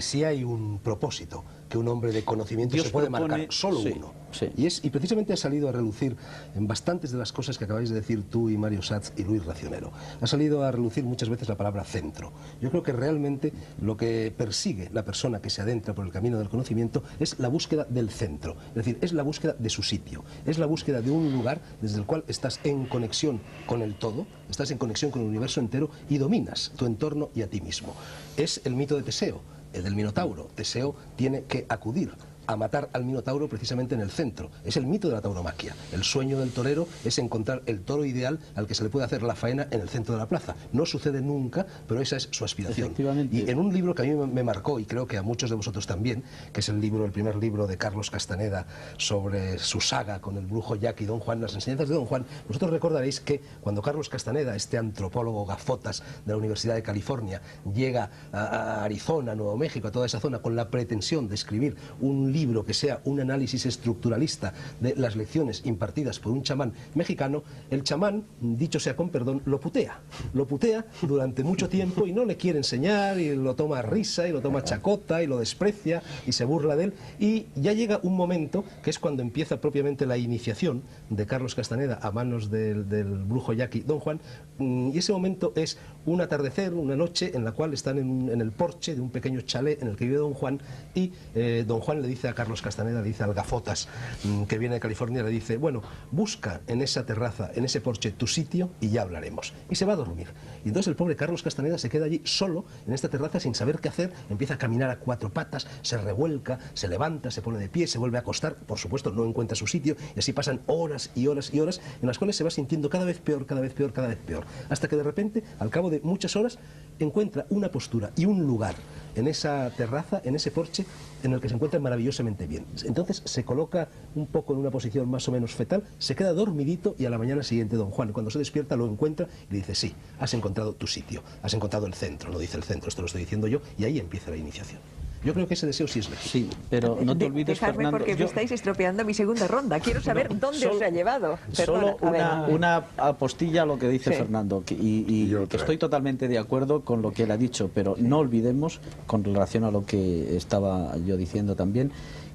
sí hay un propósito, que un hombre de conocimiento Dios se puede marcar, solo uno. Sí. Y precisamente ha salido a relucir en bastantes de las cosas que acabáis de decir tú y Mario Satz y Luis Racionero. Ha salido a relucir muchas veces la palabra centro. Yo creo que realmente lo que persigue la persona que se adentra por el camino del conocimiento es la búsqueda del centro. Es decir, es la búsqueda de su sitio. Es la búsqueda de un lugar desde el cual estás en conexión con el todo, estás en conexión con el universo entero y dominas tu entorno y a ti mismo. Es el mito de Teseo, el del Minotauro. Teseo tiene que acudir a matar al Minotauro precisamente en el centro. Es el mito de la tauromaquia. El sueño del torero es encontrar el toro ideal al que se le puede hacer la faena en el centro de la plaza. No sucede nunca, pero esa es su aspiración. Y en un libro que a mí me marcó, y creo que a muchos de vosotros también, que es el primer libro de Carlos Castaneda sobre su saga con el brujo Jack y Don Juan, las enseñanzas de Don Juan, vosotros recordaréis que cuando Carlos Castaneda, este antropólogo gafotas de la Universidad de California, llega a Arizona, Nuevo México, a toda esa zona, con la pretensión de escribir un libro que sea un análisis estructuralista de las lecciones impartidas por un chamán mexicano, el chamán, dicho sea con perdón, lo putea durante mucho tiempo y no le quiere enseñar y lo toma a risa y lo toma a chacota y lo desprecia y se burla de él, y ya llega un momento que es cuando empieza propiamente la iniciación de Carlos Castaneda a manos del brujo yaqui Don Juan, y ese momento es un atardecer, una noche en la cual están en el porche de un pequeño chalet en el que vive Don Juan, y Don Juan le dice a Carlos Castaneda, le dice al Gafotas, que viene de California, le dice, bueno, busca en esa terraza, en ese porche, tu sitio y ya hablaremos. Y se va a dormir. Y entonces el pobre Carlos Castaneda se queda allí solo en esta terraza sin saber qué hacer, empieza a caminar a cuatro patas, se revuelca, se levanta, se pone de pie, se vuelve a acostar, por supuesto no encuentra su sitio, y así pasan horas y horas y horas en las cuales se va sintiendo cada vez peor, cada vez peor, cada vez peor, hasta que de repente, al cabo de muchas horas, encuentra una postura y un lugar en esa terraza, en ese porche, en el que se encuentra maravillosamente bien. Entonces se coloca un poco en una posición más o menos fetal, se queda dormidito, y a la mañana siguiente Don Juan, cuando se despierta, lo encuentra y le dice, sí, has encontrado tu sitio, has encontrado el centro, no dice el centro, esto lo estoy diciendo yo, y ahí empieza la iniciación. Yo creo que ese deseo sí es legítimo. Sí, pero no te olvides, Dejadme, Fernando... porque me estáis estropeando mi segunda ronda. Quiero saber dónde os ha llevado. Solo Perdona, una apostilla a lo que dice Sí. Fernando, y que estoy totalmente de acuerdo con lo que él ha dicho, pero no olvidemos, con relación a lo que estaba yo diciendo también,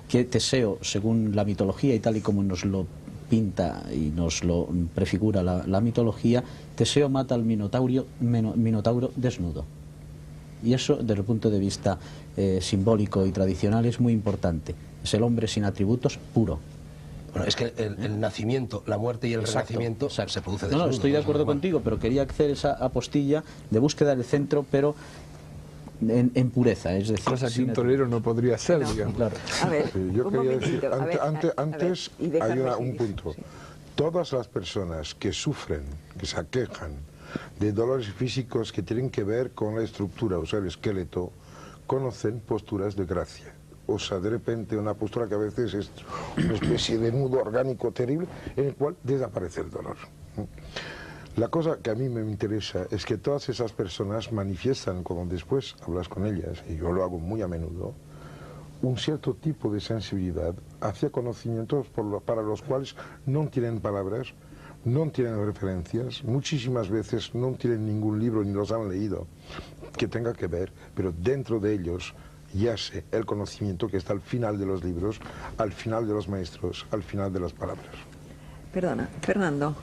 que Teseo, según la mitología y tal y como nos lo pinta y nos lo prefigura la mitología, Teseo mata al minotauro desnudo. Y eso, desde el punto de vista simbólico y tradicional, es muy importante. Es el hombre sin atributos puro. Bueno, es que el nacimiento, la muerte y el renacimiento se produce desnudo. No, estoy de acuerdo contigo, pero quería hacer esa apostilla de búsqueda del centro, pero en pureza, es decir... Cosa que un torero no podría hacer, digamos. Claro. A ver, Sí, yo un quería momentito. decir, A ver, antes y hay dejadme un seguir. punto. Sí. Todas las personas que sufren, que se aquejan de dolores físicos que tienen que ver con la estructura, o sea, el esqueleto, conocen posturas de gracia. O sea, de repente una postura que a veces es una especie de nudo orgánico terrible en el cual desaparece el dolor. La cosa que a mí me interesa es que todas esas personas manifiestan, como después hablas con ellas, y yo lo hago muy a menudo, un cierto tipo de sensibilidad hacia conocimientos para los cuales no tienen palabras, no tienen referencias, muchísimas veces no tienen ningún libro ni los han leído que tenga que ver, pero dentro de ellos yace el conocimiento que está al final de los libros, al final de los maestros, al final de las palabras. Perdona, Fernando.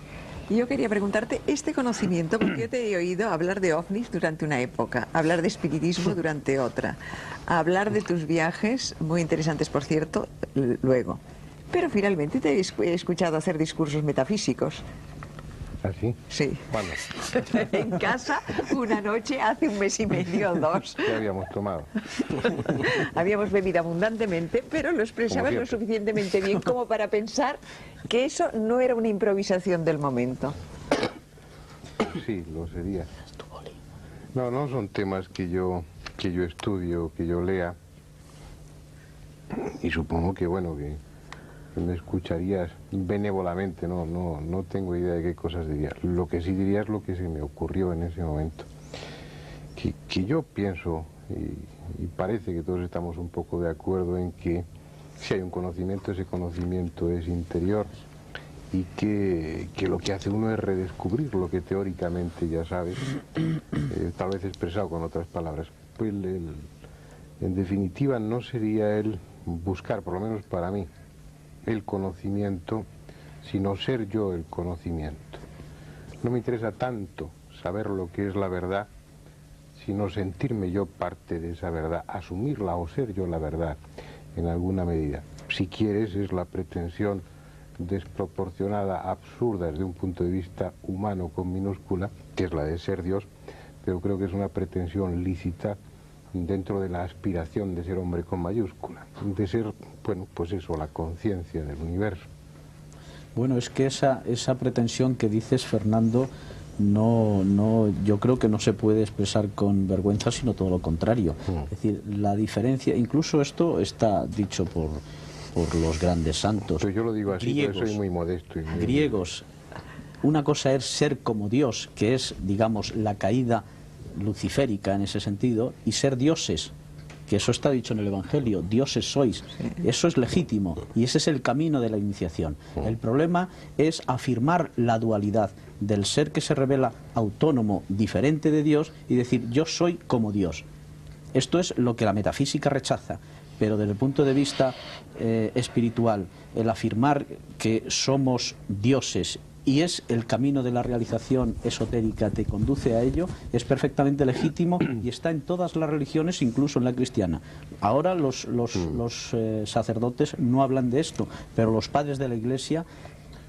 Yo quería preguntarte este conocimiento, porque yo te he oído hablar de ovnis durante una época, hablar de espiritismo durante otra, hablar de tus viajes, muy interesantes por cierto, luego. Pero finalmente te he escuchado hacer discursos metafísicos. ¿Así? Sí. ¿Cuándo? En casa, una noche, hace un mes y medio o dos. ¿Qué habíamos tomado? Habíamos bebido abundantemente, pero lo expresabas lo suficientemente bien como para pensar que eso no era una improvisación del momento. Sí, lo sería. No, no son temas que yo estudio, que yo lea. Y supongo que, bueno, que me escucharías benévolamente, no tengo idea de qué cosas diría. Lo que sí diría es lo que se me ocurrió en ese momento. Que yo pienso, y parece que todos estamos un poco de acuerdo en que si hay un conocimiento, ese conocimiento es interior, y que lo que hace uno es redescubrir lo que teóricamente ya sabes, tal vez expresado con otras palabras. Pues en definitiva no sería el buscar, por lo menos para mí, el conocimiento, sino ser yo el conocimiento. No me interesa tanto saber lo que es la verdad, sino sentirme yo parte de esa verdad, asumirla o ser yo la verdad en alguna medida. Si quieres, es la pretensión desproporcionada, absurda desde un punto de vista humano con minúscula, que es la de ser Dios, pero creo que es una pretensión lícita dentro de la aspiración de ser hombre con mayúscula, de ser, bueno, pues eso, la conciencia del universo. Bueno, es que esa pretensión que dices, Fernando, yo creo que no se puede expresar con vergüenza, sino todo lo contrario. Es decir, la diferencia, incluso esto está dicho por los grandes santos. Pues yo lo digo así, griegos, pero soy muy modesto. Griegos. Una cosa es ser como Dios, que es, digamos, la caída luciférica en ese sentido, y ser dioses, que eso está dicho en el Evangelio, dioses sois, eso es legítimo y ese es el camino de la iniciación. El problema es afirmar la dualidad del ser que se revela autónomo, diferente de Dios, y decir yo soy como Dios. Esto es lo que la metafísica rechaza, pero desde el punto de vista espiritual, el afirmar que somos dioses y es el camino de la realización esotérica, te conduce a ello, es perfectamente legítimo y está en todas las religiones, incluso en la cristiana. Ahora los sacerdotes no hablan de esto, pero los padres de la Iglesia,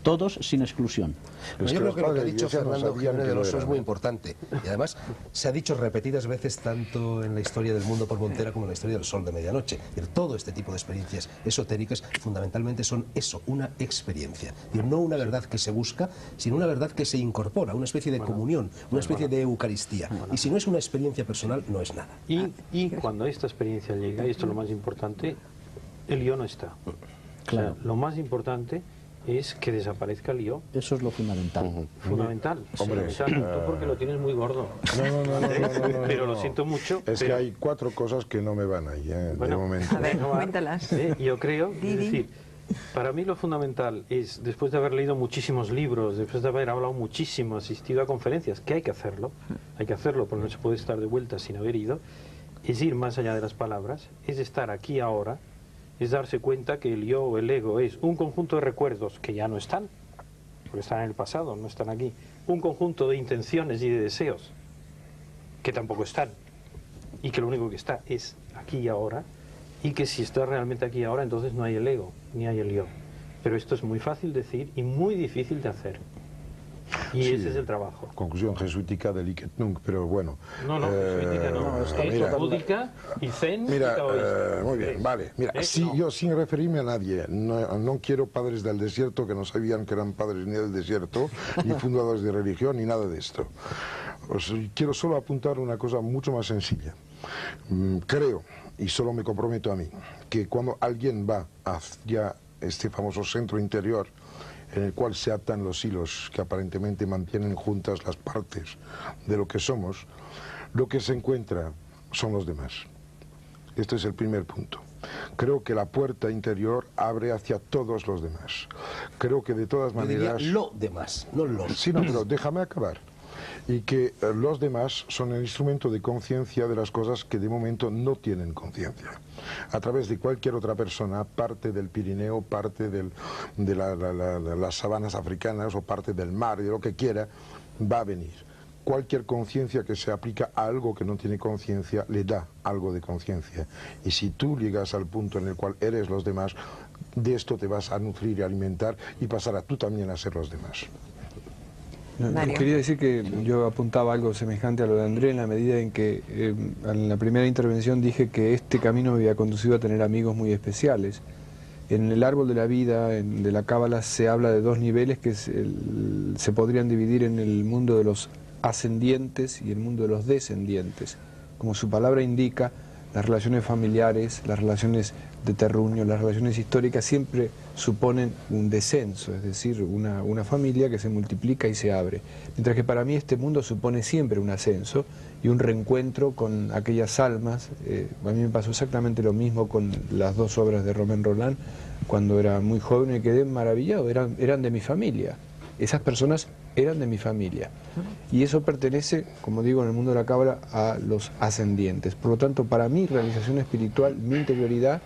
todos sin exclusión. Pero yo creo que lo que ha dicho Fernando Jiménez del Oso es muy ¿no? importante. Y además se ha dicho repetidas veces tanto en la historia del mundo por Montera como en la historia del Sol de Medianoche. Es decir, todo este tipo de experiencias esotéricas fundamentalmente son eso, una experiencia. Y no una verdad que se busca, sino una verdad que se incorpora, una especie de comunión, una especie de Eucaristía. Y si no es una experiencia personal, no es nada. Y cuando esta experiencia llega, y esto es lo más importante, el yo no está. Claro. O sea, lo más importante es que desaparezca el yo. Eso es lo fundamental. Fundamental. Hombre, O sea, tú porque lo tienes muy gordo. No, Pero lo siento mucho. Es que pero- hay 4 cosas que no me van ahí, de Bueno, momento. A ver, no va. cuéntalas. Yo creo, es Didi. decir, para mí lo fundamental es, después de haber leído muchísimos libros, después de haber hablado muchísimo, asistido a conferencias, que hay que hacerlo, porque no se puede estar de vuelta sin haber ido, es ir más allá de las palabras, es estar aquí ahora, es darse cuenta que el yo o el ego es un conjunto de recuerdos que ya no están, porque están en el pasado, no están aquí, un conjunto de intenciones y de deseos que tampoco están, y que lo único que está es aquí y ahora, y que si está realmente aquí y ahora, entonces no hay el ego, ni hay el yo. Pero esto es muy fácil decir y muy difícil de hacer. Y Sí. ese es el trabajo. Conclusión jesuítica del Liket Nunc, pero bueno. No, jesuítica no, mira, es búdica y zen Mira, y taoísta. muy bien, vale. Mira, sí, No. yo sin referirme a nadie, no quiero padres del desierto que no sabían que eran padres ni del desierto, ni fundadores de religión, ni nada de esto. Quiero solo apuntar una cosa mucho más sencilla. Creo, y solo me comprometo a mí, que cuando alguien va hacia este famoso centro interior, en el cual se atan los hilos que aparentemente mantienen juntas las partes de lo que somos, lo que se encuentra son los demás. Este es el primer punto. Creo que la puerta interior abre hacia todos los demás. Creo que de todas Yo diría maneras... lo demás, no los. Sí, no, pero déjame acabar. Y que los demás son el instrumento de conciencia de las cosas que de momento no tienen conciencia. A través de cualquier otra persona, parte del Pirineo, parte de las sabanas africanas o parte del mar, de lo que quiera, va a venir. Cualquier conciencia que se aplica a algo que no tiene conciencia le da algo de conciencia. Y si tú llegas al punto en el cual eres los demás, de esto te vas a nutrir y alimentar y pasará tú también a ser los demás. No, Mario. quería decir que yo apuntaba algo semejante a lo de André en la medida en que en la primera intervención dije que este camino me había conducido a tener amigos muy especiales. En el árbol de la vida, de la Cábala, se habla de 2 niveles que se podrían dividir en el mundo de los ascendientes y el mundo de los descendientes. Como su palabra indica, las relaciones familiares, las relaciones de terruño, las relaciones históricas siempre suponen un descenso, es decir, una familia que se multiplica y se abre. Mientras que para mí este mundo supone siempre un ascenso y un reencuentro con aquellas almas. A mí me pasó exactamente lo mismo con las 2 obras de Romain Rolland. Cuando era muy joven me quedé maravillado, eran de mi familia. Esas personas eran de mi familia. Y eso pertenece, como digo, en el mundo de la Cábala, a los ascendientes. Por lo tanto, para mi realización espiritual, mi interioridad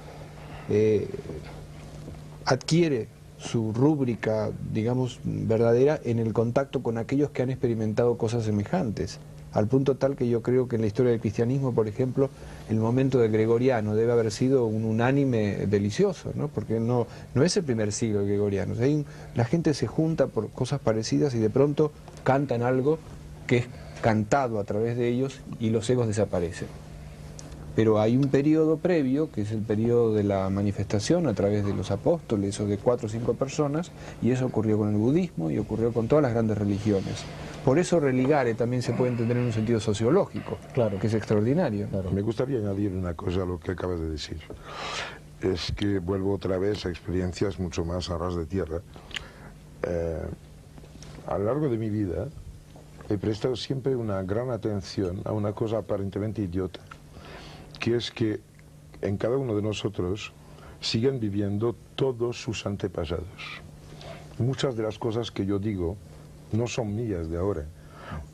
adquiere su rúbrica, digamos, verdadera en el contacto con aquellos que han experimentado cosas semejantes. Al punto tal que yo creo que en la historia del cristianismo, por ejemplo, el momento de Gregoriano debe haber sido un unánime delicioso, ¿no? Porque no es el primer siglo de Gregoriano. O sea, la gente se junta por cosas parecidas y de pronto cantan algo que es cantado a través de ellos y los egos desaparecen. Pero hay un periodo previo, que es el periodo de la manifestación a través de los apóstoles o de 4 o 5 personas, y eso ocurrió con el budismo y ocurrió con todas las grandes religiones. Por eso religare también se puede entender en un sentido sociológico, Claro. que es extraordinario. Me gustaría añadir una cosa a lo que acabas de decir. Es que vuelvo otra vez a experiencias mucho más a ras de tierra. A lo largo de mi vida he prestado siempre una gran atención a una cosa aparentemente idiota, que es que en cada uno de nosotros siguen viviendo todos sus antepasados. Muchas de las cosas que yo digo no son mías de ahora.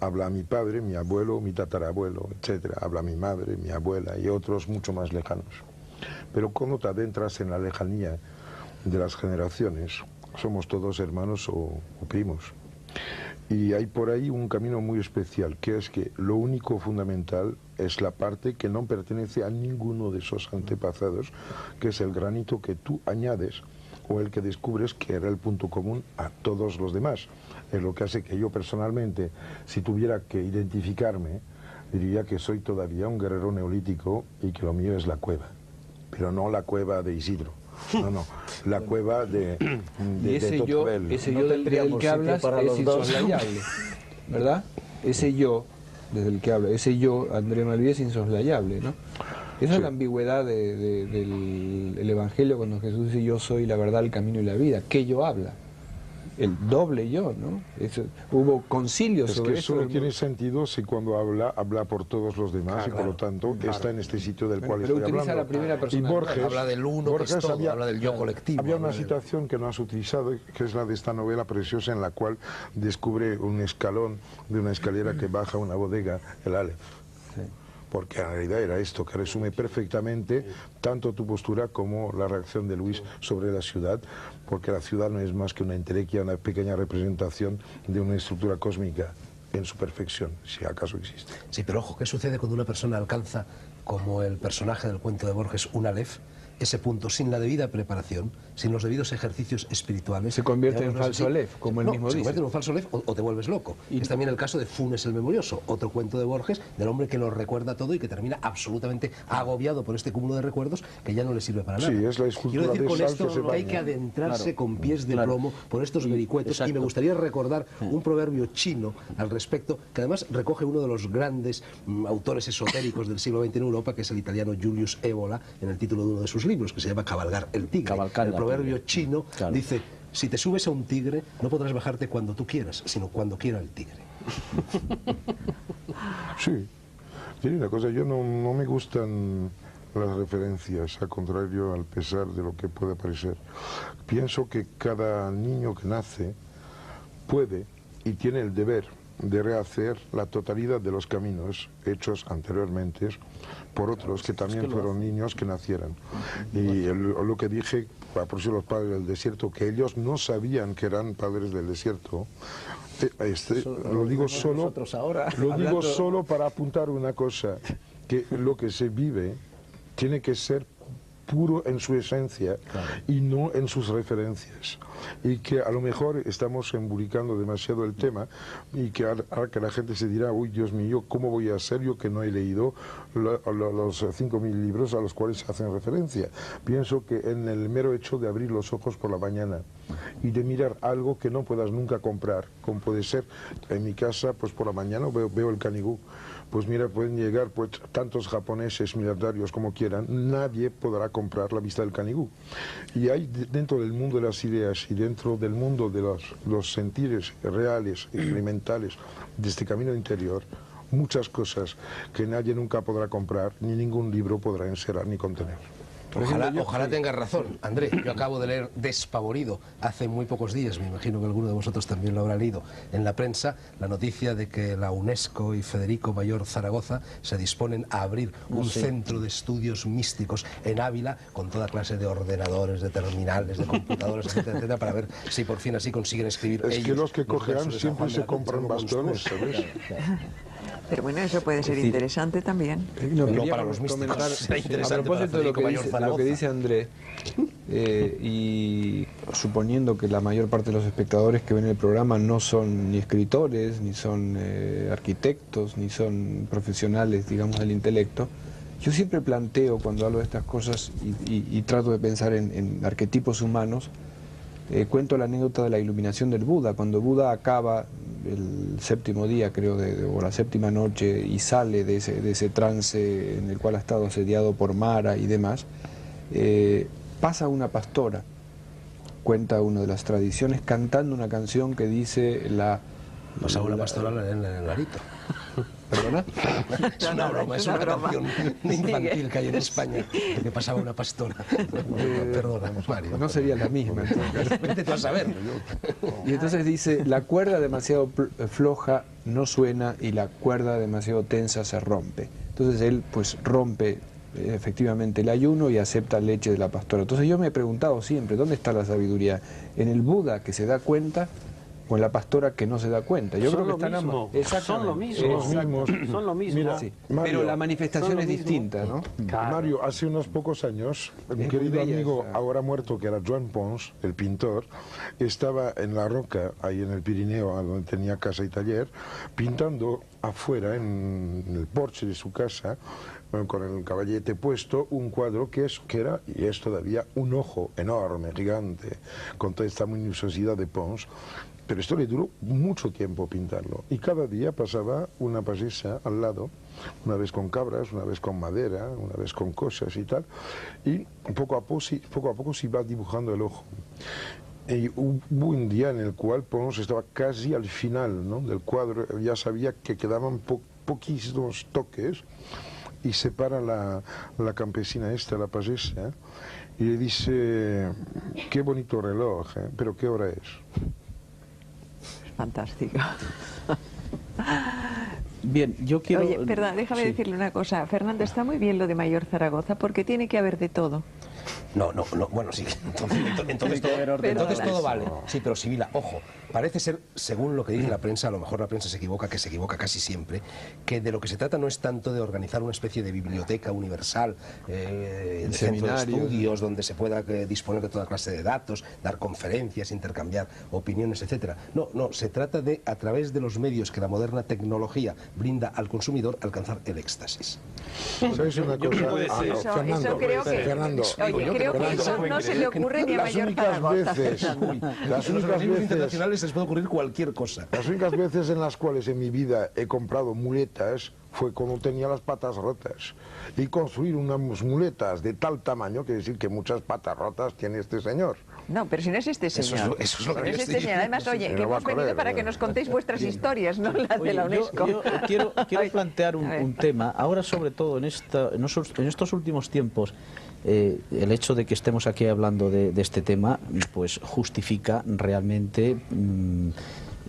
Habla mi padre, mi abuelo, mi tatarabuelo, etc. Habla mi madre, mi abuela y otros mucho más lejanos. Pero cuando te adentras en la lejanía de las generaciones, somos todos hermanos o primos. Y hay por ahí un camino muy especial, que es que lo único fundamental es la parte que no pertenece a ninguno de esos antepasados, que es el granito que tú añades o el que descubres que era el punto común a todos los demás. Es lo que hace que yo personalmente, si tuviera que identificarme, diría que soy todavía un guerrero neolítico y que lo mío es la cueva, pero no la cueva de Isidro. No, la cueva de Tocqueville. Ese yo del que hablas es insoslayable, ¿verdad? Ese yo, desde el que habla, ese yo, André Malví, es insoslayable, ¿no? Esa es la ambigüedad del Evangelio cuando Jesús dice yo soy la verdad, el camino y la vida. ¿Qué yo habla? El doble yo, ¿no? Hubo concilios sobre eso. Es que solo tiene sentido si cuando habla por todos los demás y por lo tanto está en este sitio del cual estoy hablando. La primera persona. Y Borges, habla del uno, que es todo, habla del yo colectivo. Había una situación que no has utilizado, que es la de esta novela preciosa en la cual descubre un escalón de una escalera que baja a una bodega, el Aleph. Sí. Porque en realidad era esto, que resume perfectamente tanto tu postura como la reacción de Luis sobre la ciudad, porque la ciudad no es más que una entelequia, una pequeña representación de una estructura cósmica en su perfección, si acaso existe. Sí, pero ojo, ¿qué sucede cuando una persona alcanza, como el personaje del cuento de Borges, un Aleph? Ese punto, sin la debida preparación, sin los debidos ejercicios espirituales... Se convierte en falso Aleph, como él mismo dice. Se convierte en un falso Aleph o te vuelves loco. Es también el caso de Funes el Memorioso, otro cuento de Borges, del hombre que lo recuerda todo y que termina absolutamente agobiado por este cúmulo de recuerdos que ya no le sirve para nada. Sí, es la escultura. Quiero decir con esto que hay que adentrarse con pies de plomo por estos vericuetos. Exacto. Y me gustaría recordar un proverbio chino al respecto, que además recoge uno de los grandes autores esotéricos del siglo XX en Europa, que es el italiano Julius Evola, en el título de uno de sus libros, que se llama Cabalgar el tigre. El proverbio chino dice: si te subes a un tigre, no podrás bajarte cuando tú quieras, sino cuando quiera el tigre. Sí, tiene una cosa, yo no me gustan las referencias, al contrario, al pesar de lo que pueda parecer. Pienso que cada niño que nace puede y tiene el deber de rehacer la totalidad de los caminos hechos anteriormente por otros que también fueron niños que nacieran. Y lo que dije, por si los padres del desierto, que ellos no sabían que eran padres del desierto, lo digo solo para apuntar una cosa, que lo que se vive tiene que ser puro en su esencia y no en sus referencias, y que a lo mejor estamos embulicando demasiado el tema y que ahora que la gente se dirá: uy, Dios mío, ¿cómo voy a ser yo que no he leído los 5.000 libros a los cuales se hacen referencia? Pienso que en el mero hecho de abrir los ojos por la mañana y de mirar algo que no puedas nunca comprar, como puede ser en mi casa, pues por la mañana veo el Canigú. Pues mira, pueden llegar pues tantos japoneses miliardarios como quieran, nadie podrá comprar la vista del Canigú. Y hay dentro del mundo de las ideas y dentro del mundo de los sentires reales, experimentales, de este camino interior, muchas cosas que nadie nunca podrá comprar, ni ningún libro podrá encerrar ni contener. Ojalá tengas razón, André. Yo acabo de leer despavorido hace muy pocos días, me imagino que alguno de vosotros también lo habrá leído, en la prensa, la noticia de que la UNESCO y Federico Mayor Zaragoza se disponen a abrir un centro de estudios místicos en Ávila con toda clase de ordenadores, de terminales, de computadores, etcétera, etcétera, para ver si por fin así consiguen escribir ellos. Es que los que cogean siempre se compran bastones, ¿sabes? Pero bueno, eso puede ser interesante también. No para los místicos. A propósito de lo que dice André, y suponiendo que la mayor parte de los espectadores que ven el programa no son ni escritores, ni son arquitectos, ni son profesionales, digamos, del intelecto, yo siempre planteo, cuando hablo de estas cosas y trato de pensar en arquetipos humanos, cuento la anécdota de la iluminación del Buda. Cuando Buda acaba el séptimo día, creo, o la séptima noche, y sale de ese trance en el cual ha estado asediado por Mara y demás, pasa una pastora, cuenta una de las tradiciones, cantando una canción que dice Pasa una pastora en el arito. ¿Perdona? Es una broma, es una canción infantil que hay en España, que pasaba una pastora. Perdona, Mario. No sería la misma. Vete tú a saber. Y entonces dice, la cuerda demasiado floja no suena y la cuerda demasiado tensa se rompe. Entonces él pues rompe efectivamente el ayuno y acepta leche de la pastora. Entonces yo me he preguntado siempre, ¿dónde está la sabiduría? ¿En el Buda que se da cuenta o en la pastora que no se da cuenta? Yo Son creo que lo están mismo. ambas. Son lo mismo. Mismos. Son lo mismo. Mira, Sí. Mario, Pero la manifestación son es lo mismo. distinta, ¿no? Claro. Mario, hace unos pocos años, un muy querido bella amigo esa. ahora muerto, que era Joan Pons, el pintor, estaba en La Roca, ahí en el Pirineo, donde tenía casa y taller, pintando afuera, en el porche de su casa, con el caballete puesto, un cuadro que era, y es todavía, un ojo enorme, gigante, con toda esta minuciosidad de Pons. Pero esto le duró mucho tiempo pintarlo. Y cada día pasaba una payesa al lado, una vez con cabras, una vez con madera, una vez con cosas y tal. Y poco a poco se iba dibujando el ojo. Y hubo un día en el cual Pons estaba casi al final, ¿no?, del cuadro. Ya sabía que quedaban poquísimos toques. Y se para la campesina esta, la payesa, y le dice, qué bonito reloj, ¿eh? Pero ¿qué hora es? Fantástico. Bien, yo quiero... Oye, perdón, déjame Sí. decirle una cosa. Fernando, está muy bien lo de Mayor Zaragoza porque tiene que haber de todo. No, bueno, sí. Entonces todo vale. Sí, pero Sibila, ojo, parece ser, según lo que dice la prensa, a lo mejor la prensa se equivoca casi siempre, que de lo que se trata no es tanto de organizar una especie de biblioteca universal, de centro de estudios donde se pueda disponer de toda clase de datos, dar conferencias, intercambiar opiniones, etcétera. No, se trata de, a través de los medios que la moderna tecnología brinda al consumidor, alcanzar el éxtasis. ¿Sabes una cosa? Eso creo que... Fernando, Oye, creo que eso no se le ocurre ni a las Mayor únicas Zaragoza. veces, las En los únicas organismos veces, internacionales les puede ocurrir cualquier cosa. las únicas veces en las cuales en mi vida he comprado muletas fue cuando tenía las patas rotas. Y construir unas muletas de tal tamaño quiere decir que muchas patas rotas tiene este señor. No, pero si no es este señor. Eso es lo que No yo es estoy este señor. Además, diciendo. oye, Sí, que no va hemos a correr, venido para que nos contéis vuestras historias, no las de la Oye, UNESCO. yo quiero plantear un tema. Ahora, sobre todo, en estos últimos tiempos, el hecho de que estemos aquí hablando de este tema, pues justifica realmente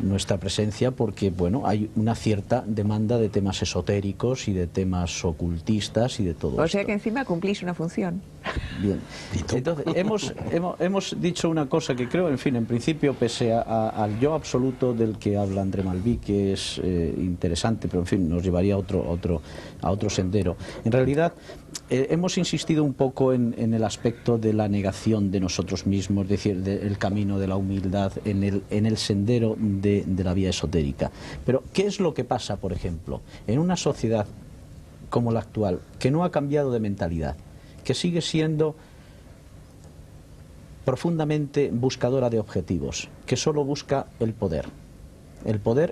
nuestra presencia, porque bueno, hay una cierta demanda de temas esotéricos y de temas ocultistas y de todo O sea esto. que encima cumplís una función. Bien. Entonces, hemos dicho una cosa que creo, en fin, en principio, pese al yo absoluto del que habla André Malví, que es interesante, pero en fin, nos llevaría a otro sendero. En realidad, hemos insistido un poco en el aspecto de la negación de nosotros mismos, es decir, el camino de la humildad, en el sendero de la vía esotérica. Pero, ¿qué es lo que pasa, por ejemplo, en una sociedad como la actual, que no ha cambiado de mentalidad, que sigue siendo profundamente buscadora de objetivos, que solo busca el poder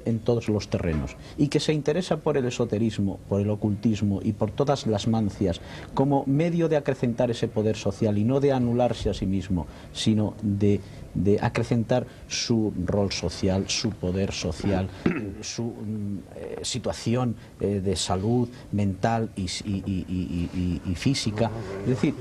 en todos los terrenos, y que se interesa por el esoterismo, por el ocultismo y por todas las mancias como medio de acrecentar ese poder social y no de anularse a sí mismo, sino de acrecentar su rol social, su poder social, su situación de salud mental y física. Es decir,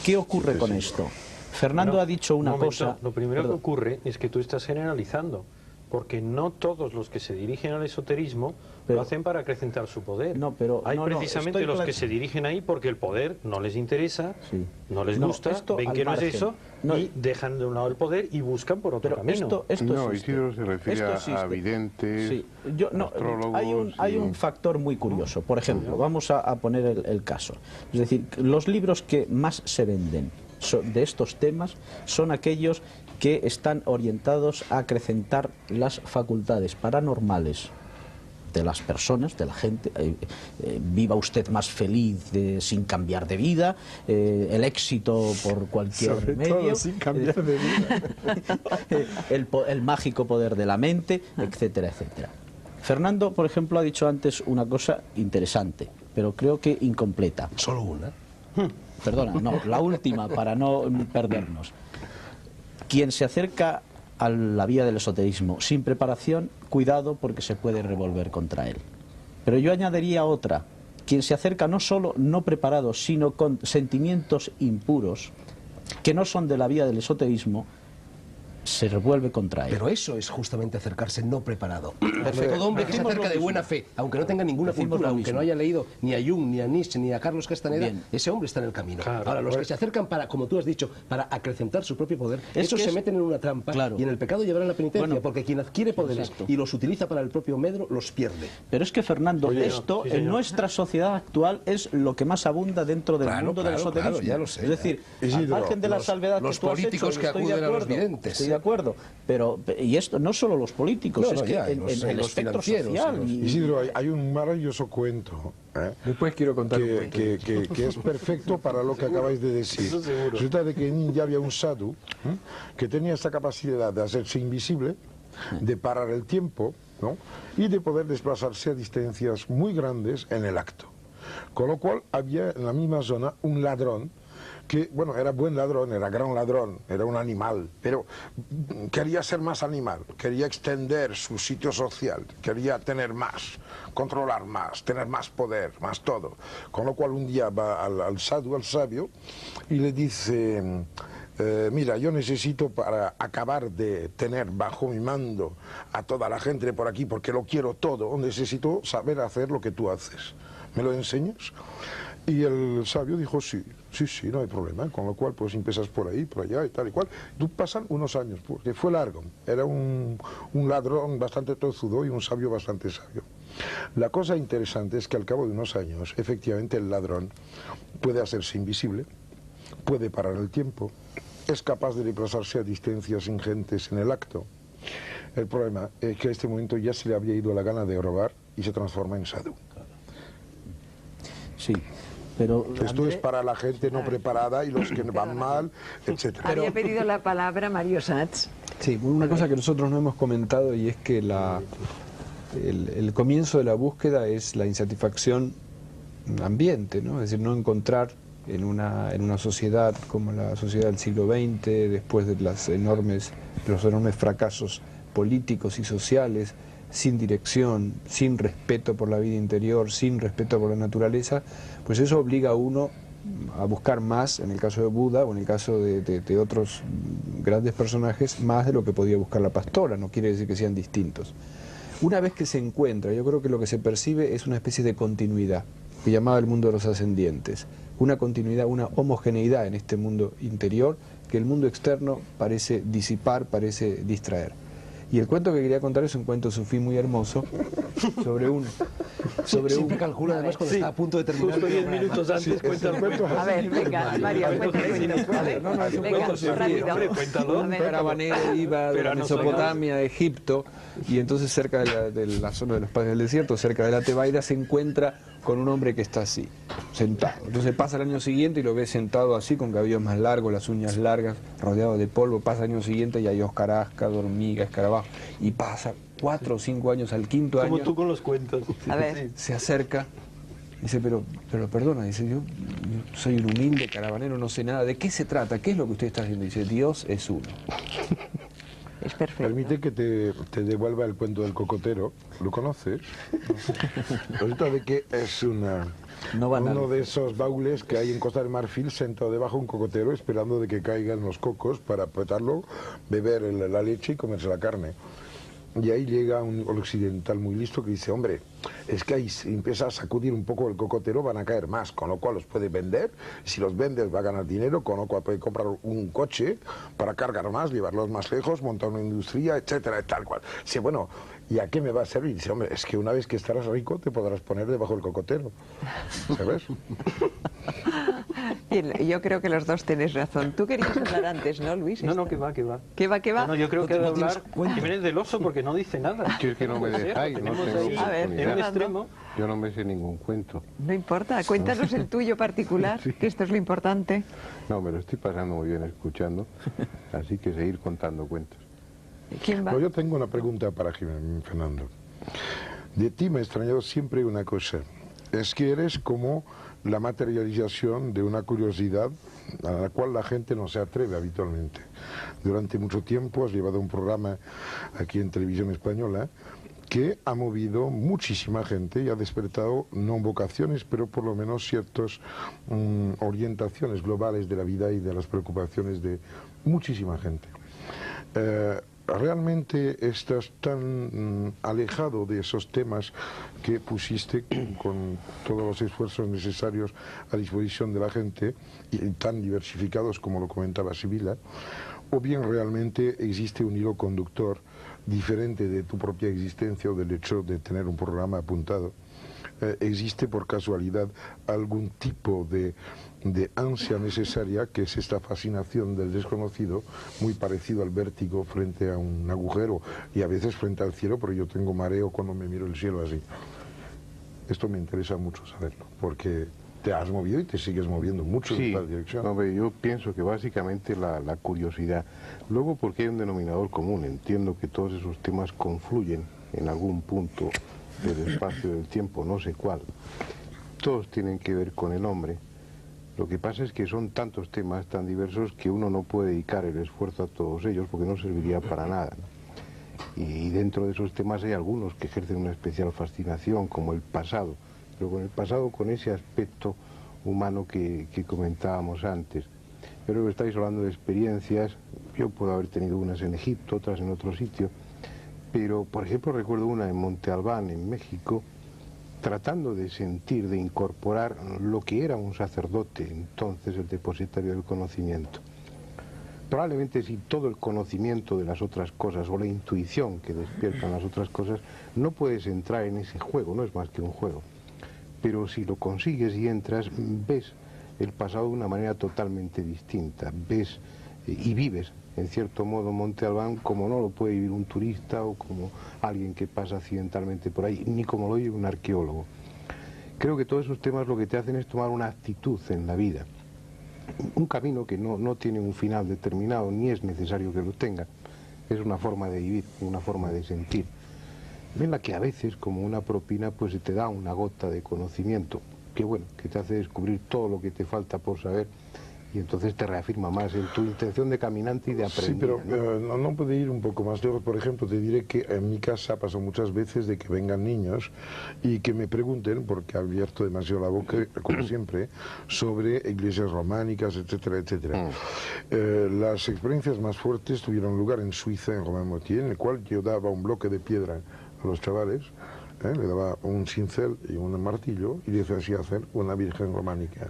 ¿qué ocurre con esto? Fernando ha dicho una cosa... Lo primero Perdón. que ocurre es que tú estás generalizando, porque no todos los que se dirigen al esoterismo lo hacen para acrecentar su poder. No, pero hay no, precisamente estoy los que se dirigen ahí porque el poder no les interesa, Sí. no les No, gusta, esto ven al que no margen. es eso No. y dejan de un lado el poder y buscan por otro Pero camino. esto No, existe. Isidro se refiere Esto a existe. videntes, Sí. astrólogos Hay y- un factor muy curioso. Por ejemplo, vamos a poner el caso. Es decir, los libros que más se venden de estos temas son aquellos que están orientados a acrecentar las facultades paranormales de las personas, de la gente. Viva usted más feliz sin cambiar de vida, el éxito por cualquier Sobre medio, todo sin cambiar de vida. el mágico poder de la mente, etcétera, etcétera. Fernando, por ejemplo, ha dicho antes una cosa interesante, pero creo que incompleta. Solo una. Perdona, no, la última, para no perdernos. Quien se acerca a la vía del esoterismo sin preparación, cuidado porque se puede revolver contra él. Pero yo añadiría otra. Quien se acerca no solo no preparado, sino con sentimientos impuros, que no son de la vía del esoterismo, se revuelve contra él. Pero eso es justamente acercarse no preparado. Perfecto. Todo hombre que se Decimos acerca lo de mismo. buena fe, aunque no tenga ninguna Decimos cultura, lo aunque mismo. no haya leído ni a Jung, ni a Nietzsche, ni a Carlos Castaneda, Bien. ese hombre está en el camino. Claro. Ahora, los que se acercan para, como tú has dicho, para acrecentar su propio poder, esos que se es- meten en una trampa Claro. y en el pecado llevarán la penitencia, Bueno, porque quien adquiere poderes exacto. y los utiliza para el propio medro, los pierde. Pero es que, Fernando, Oye, esto sí, en señor. nuestra sociedad actual es lo que más abunda dentro del Claro, mundo del claro, esoterismo. claro, ya lo sé, Es decir, ya. al Isidro, margen de la los- salvedad los que tú has políticos hecho, que estoy de acuden a los acuerdo, videntes, estoy ¿eh? de acuerdo. Pero, y esto no solo los políticos, No, es no, que ya, en el los espectro financieros, social. los- Isidro, hay un maravilloso cuento Después quiero contar un cuento. que es perfecto para lo que acabáis de decir. Eso seguro. Resulta de que en India había un sadhu que tenía esta capacidad de hacerse invisible, de parar el tiempo, ¿no? Y de poder desplazarse a distancias muy grandes en el acto. Con lo cual había en la misma zona un ladrón que, bueno, era buen ladrón, era gran ladrón, era un animal, pero quería ser más animal, quería extender su sitio social, quería tener más, controlar más, tener más poder, más todo. Con lo cual un día va al sadhu, al sabio, y le dice, mira, yo necesito para acabar de tener bajo mi mando a toda la gente de por aquí, porque lo quiero todo, necesito saber hacer lo que tú haces. ¿Me lo enseñas? Y el sabio dijo, sí, no hay problema. Con lo cual, pues empiezas por ahí, por allá y tal y cual. Pasan unos años, porque fue largo. Era un ladrón bastante tozudo y un sabio bastante sabio. La cosa interesante es que al cabo de unos años, efectivamente, el ladrón puede hacerse invisible, puede parar el tiempo, es capaz de desplazarse a distancias ingentes en el acto. El problema es que a este momento ya se le había ido la gana de robar y se transforma en sadhu. Sí, pero Esto es para la gente no preparada y los que van mal, etcétera. Había pedido la palabra Mario Satz. Sí, una cosa que nosotros no hemos comentado y es que el comienzo de la búsqueda es la insatisfacción ambiente, ¿no? Es decir, no encontrar en una sociedad como la sociedad del siglo XX, después de los enormes fracasos políticos y sociales, sin dirección, sin respeto por la vida interior, sin respeto por la naturaleza, pues eso obliga a uno a buscar más, en el caso de Buda o en el caso de otros grandes personajes, más de lo que podía buscar la pastora, no quiere decir que sean distintos. Una vez que se encuentra, yo creo que lo que se percibe es una especie de continuidad, que llamaba el mundo de los ascendientes, una continuidad, una homogeneidad en este mundo interior que el mundo externo parece disipar, parece distraer. Y el cuento que quería contar es un cuento sufí muy hermoso Siempre calcula además cuando está a punto de terminar. Justo 10 minutos antes, cuéntalo. A ver, venga, Mario, cuéntalo. A ver, No, es un venga, cuento sufrido. rápido. Hombre, cuéntalo. A Un ver. caravanero iba de Pero la a nosotros- Mesopotamia a Egipto y entonces cerca de la zona de los padres del desierto, cerca de la Tebaida, se encuentra con un hombre que está así, sentado. Entonces pasa el año siguiente y lo ve sentado así, con cabellos más largos, las uñas largas, rodeado de polvo. Pasa el año siguiente y hay hojarasca, hormigas, escarabajos. Y pasa 4 o 5 años, al quinto Como año tú con los cuentos. A ver. se acerca, dice, pero perdona, dice, yo soy un humilde caravanero, no sé nada. ¿De qué se trata? ¿Qué es lo que usted está haciendo? Dice, Dios es uno. Es perfecto. Permite que te devuelva el cuento del cocotero. ¿Lo conoces? Resulta de que es No van a- uno de esos baúles que hay en Costa del Marfil sentado debajo de un cocotero esperando de que caigan los cocos para apretarlo, beber la leche y comerse la carne. Y ahí llega un occidental muy listo que dice, hombre, es que ahí se empieza a sacudir un poco el cocotero, van a caer más, con lo cual los puede vender, si los vendes va a ganar dinero, con lo cual puede comprar un coche para cargar más, llevarlos más lejos, montar una industria, etcétera, tal cual. Dice, bueno, ¿y a qué me va a servir? Dice, hombre, es que una vez que estarás rico te podrás poner debajo del cocotero, ¿sabes? Bien, yo creo que los dos tenéis razón. Tú querías hablar antes, ¿no, Luis? No, que va. ¿Qué va, qué va? No, yo creo que No debe hablar tienes Jiménez del Oso porque no dice nada. Que es que no me dejáis, no Tenemos tengo ahí A ver, en un oportunidad. extremo. Yo no me sé ningún cuento. No importa, cuéntanos el tuyo particular, que esto es lo importante. No, me lo estoy pasando muy bien escuchando, así que seguir contando cuentos. ¿Quién va? Pues yo tengo una pregunta para Fernando. De ti me ha extrañado siempre una cosa, es que eres como la materialización de una curiosidad a la cual la gente no se atreve habitualmente. Durante mucho tiempo has llevado un programa aquí en Televisión Española que ha movido muchísima gente y ha despertado no vocaciones, pero por lo menos ciertas orientaciones globales de la vida y de las preocupaciones de muchísima gente. Realmente estás tan alejado de esos temas que pusiste con todos los esfuerzos necesarios a disposición de la gente y tan diversificados como lo comentaba Sibila, o bien realmente existe un hilo conductor diferente de tu propia existencia o del hecho de tener un programa apuntado. Existe por casualidad algún tipo de ansia necesaria, que es esta fascinación del desconocido, muy parecido al vértigo frente a un agujero y a veces frente al cielo, pero yo tengo mareo cuando me miro el cielo así. Esto me interesa mucho saberlo, porque te has movido y te sigues moviendo mucho en esta dirección. Hombre, yo pienso que básicamente la curiosidad. Luego, porque hay un denominador común, entiendo que todos esos temas confluyen en algún punto del espacio del tiempo, no sé cuál. Todos tienen que ver con el hombre. Lo que pasa es que son tantos temas tan diversos que uno no puede dedicar el esfuerzo a todos ellos porque no serviría para nada, ¿no? Y dentro de esos temas hay algunos que ejercen una especial fascinación, como el pasado, pero con el pasado, con ese aspecto humano que comentábamos antes. Pero estáis hablando de experiencias, yo puedo haber tenido unas en Egipto, otras en otro sitio, pero por ejemplo recuerdo una en Monte Albán, en México, tratando de sentir, de incorporar lo que era un sacerdote, entonces el depositario del conocimiento. Probablemente si todo el conocimiento de las otras cosas o la intuición que despiertan las otras cosas, no puedes entrar en ese juego, no es más que un juego. Pero si lo consigues y entras, ves el pasado de una manera totalmente distinta, ves y vives, en cierto modo, Monte Albán como no lo puede vivir un turista o como alguien que pasa accidentalmente por ahí, ni como lo vive un arqueólogo. Creo que todos esos temas lo que te hacen es tomar una actitud en la vida, un camino que no tiene un final determinado, ni es necesario que lo tenga, es una forma de vivir, una forma de sentir, en la que a veces, como una propina, pues se te da una gota de conocimiento, que bueno, que te hace descubrir todo lo que te falta por saber, y entonces te reafirma más en tu intención de caminante y de aprender. Sí, pero no puede ir un poco más lejos. Por ejemplo, te diré que en mi casa pasó muchas veces de que vengan niños y que me pregunten, porque ha abierto demasiado la boca, como siempre, sobre iglesias románicas, etcétera, etcétera. Las experiencias más fuertes tuvieron lugar en Suiza, en Romain-Mortier, en el cual yo daba un bloque de piedra a los chavales, le daba un cincel y un martillo y les hacía hacer una virgen románica.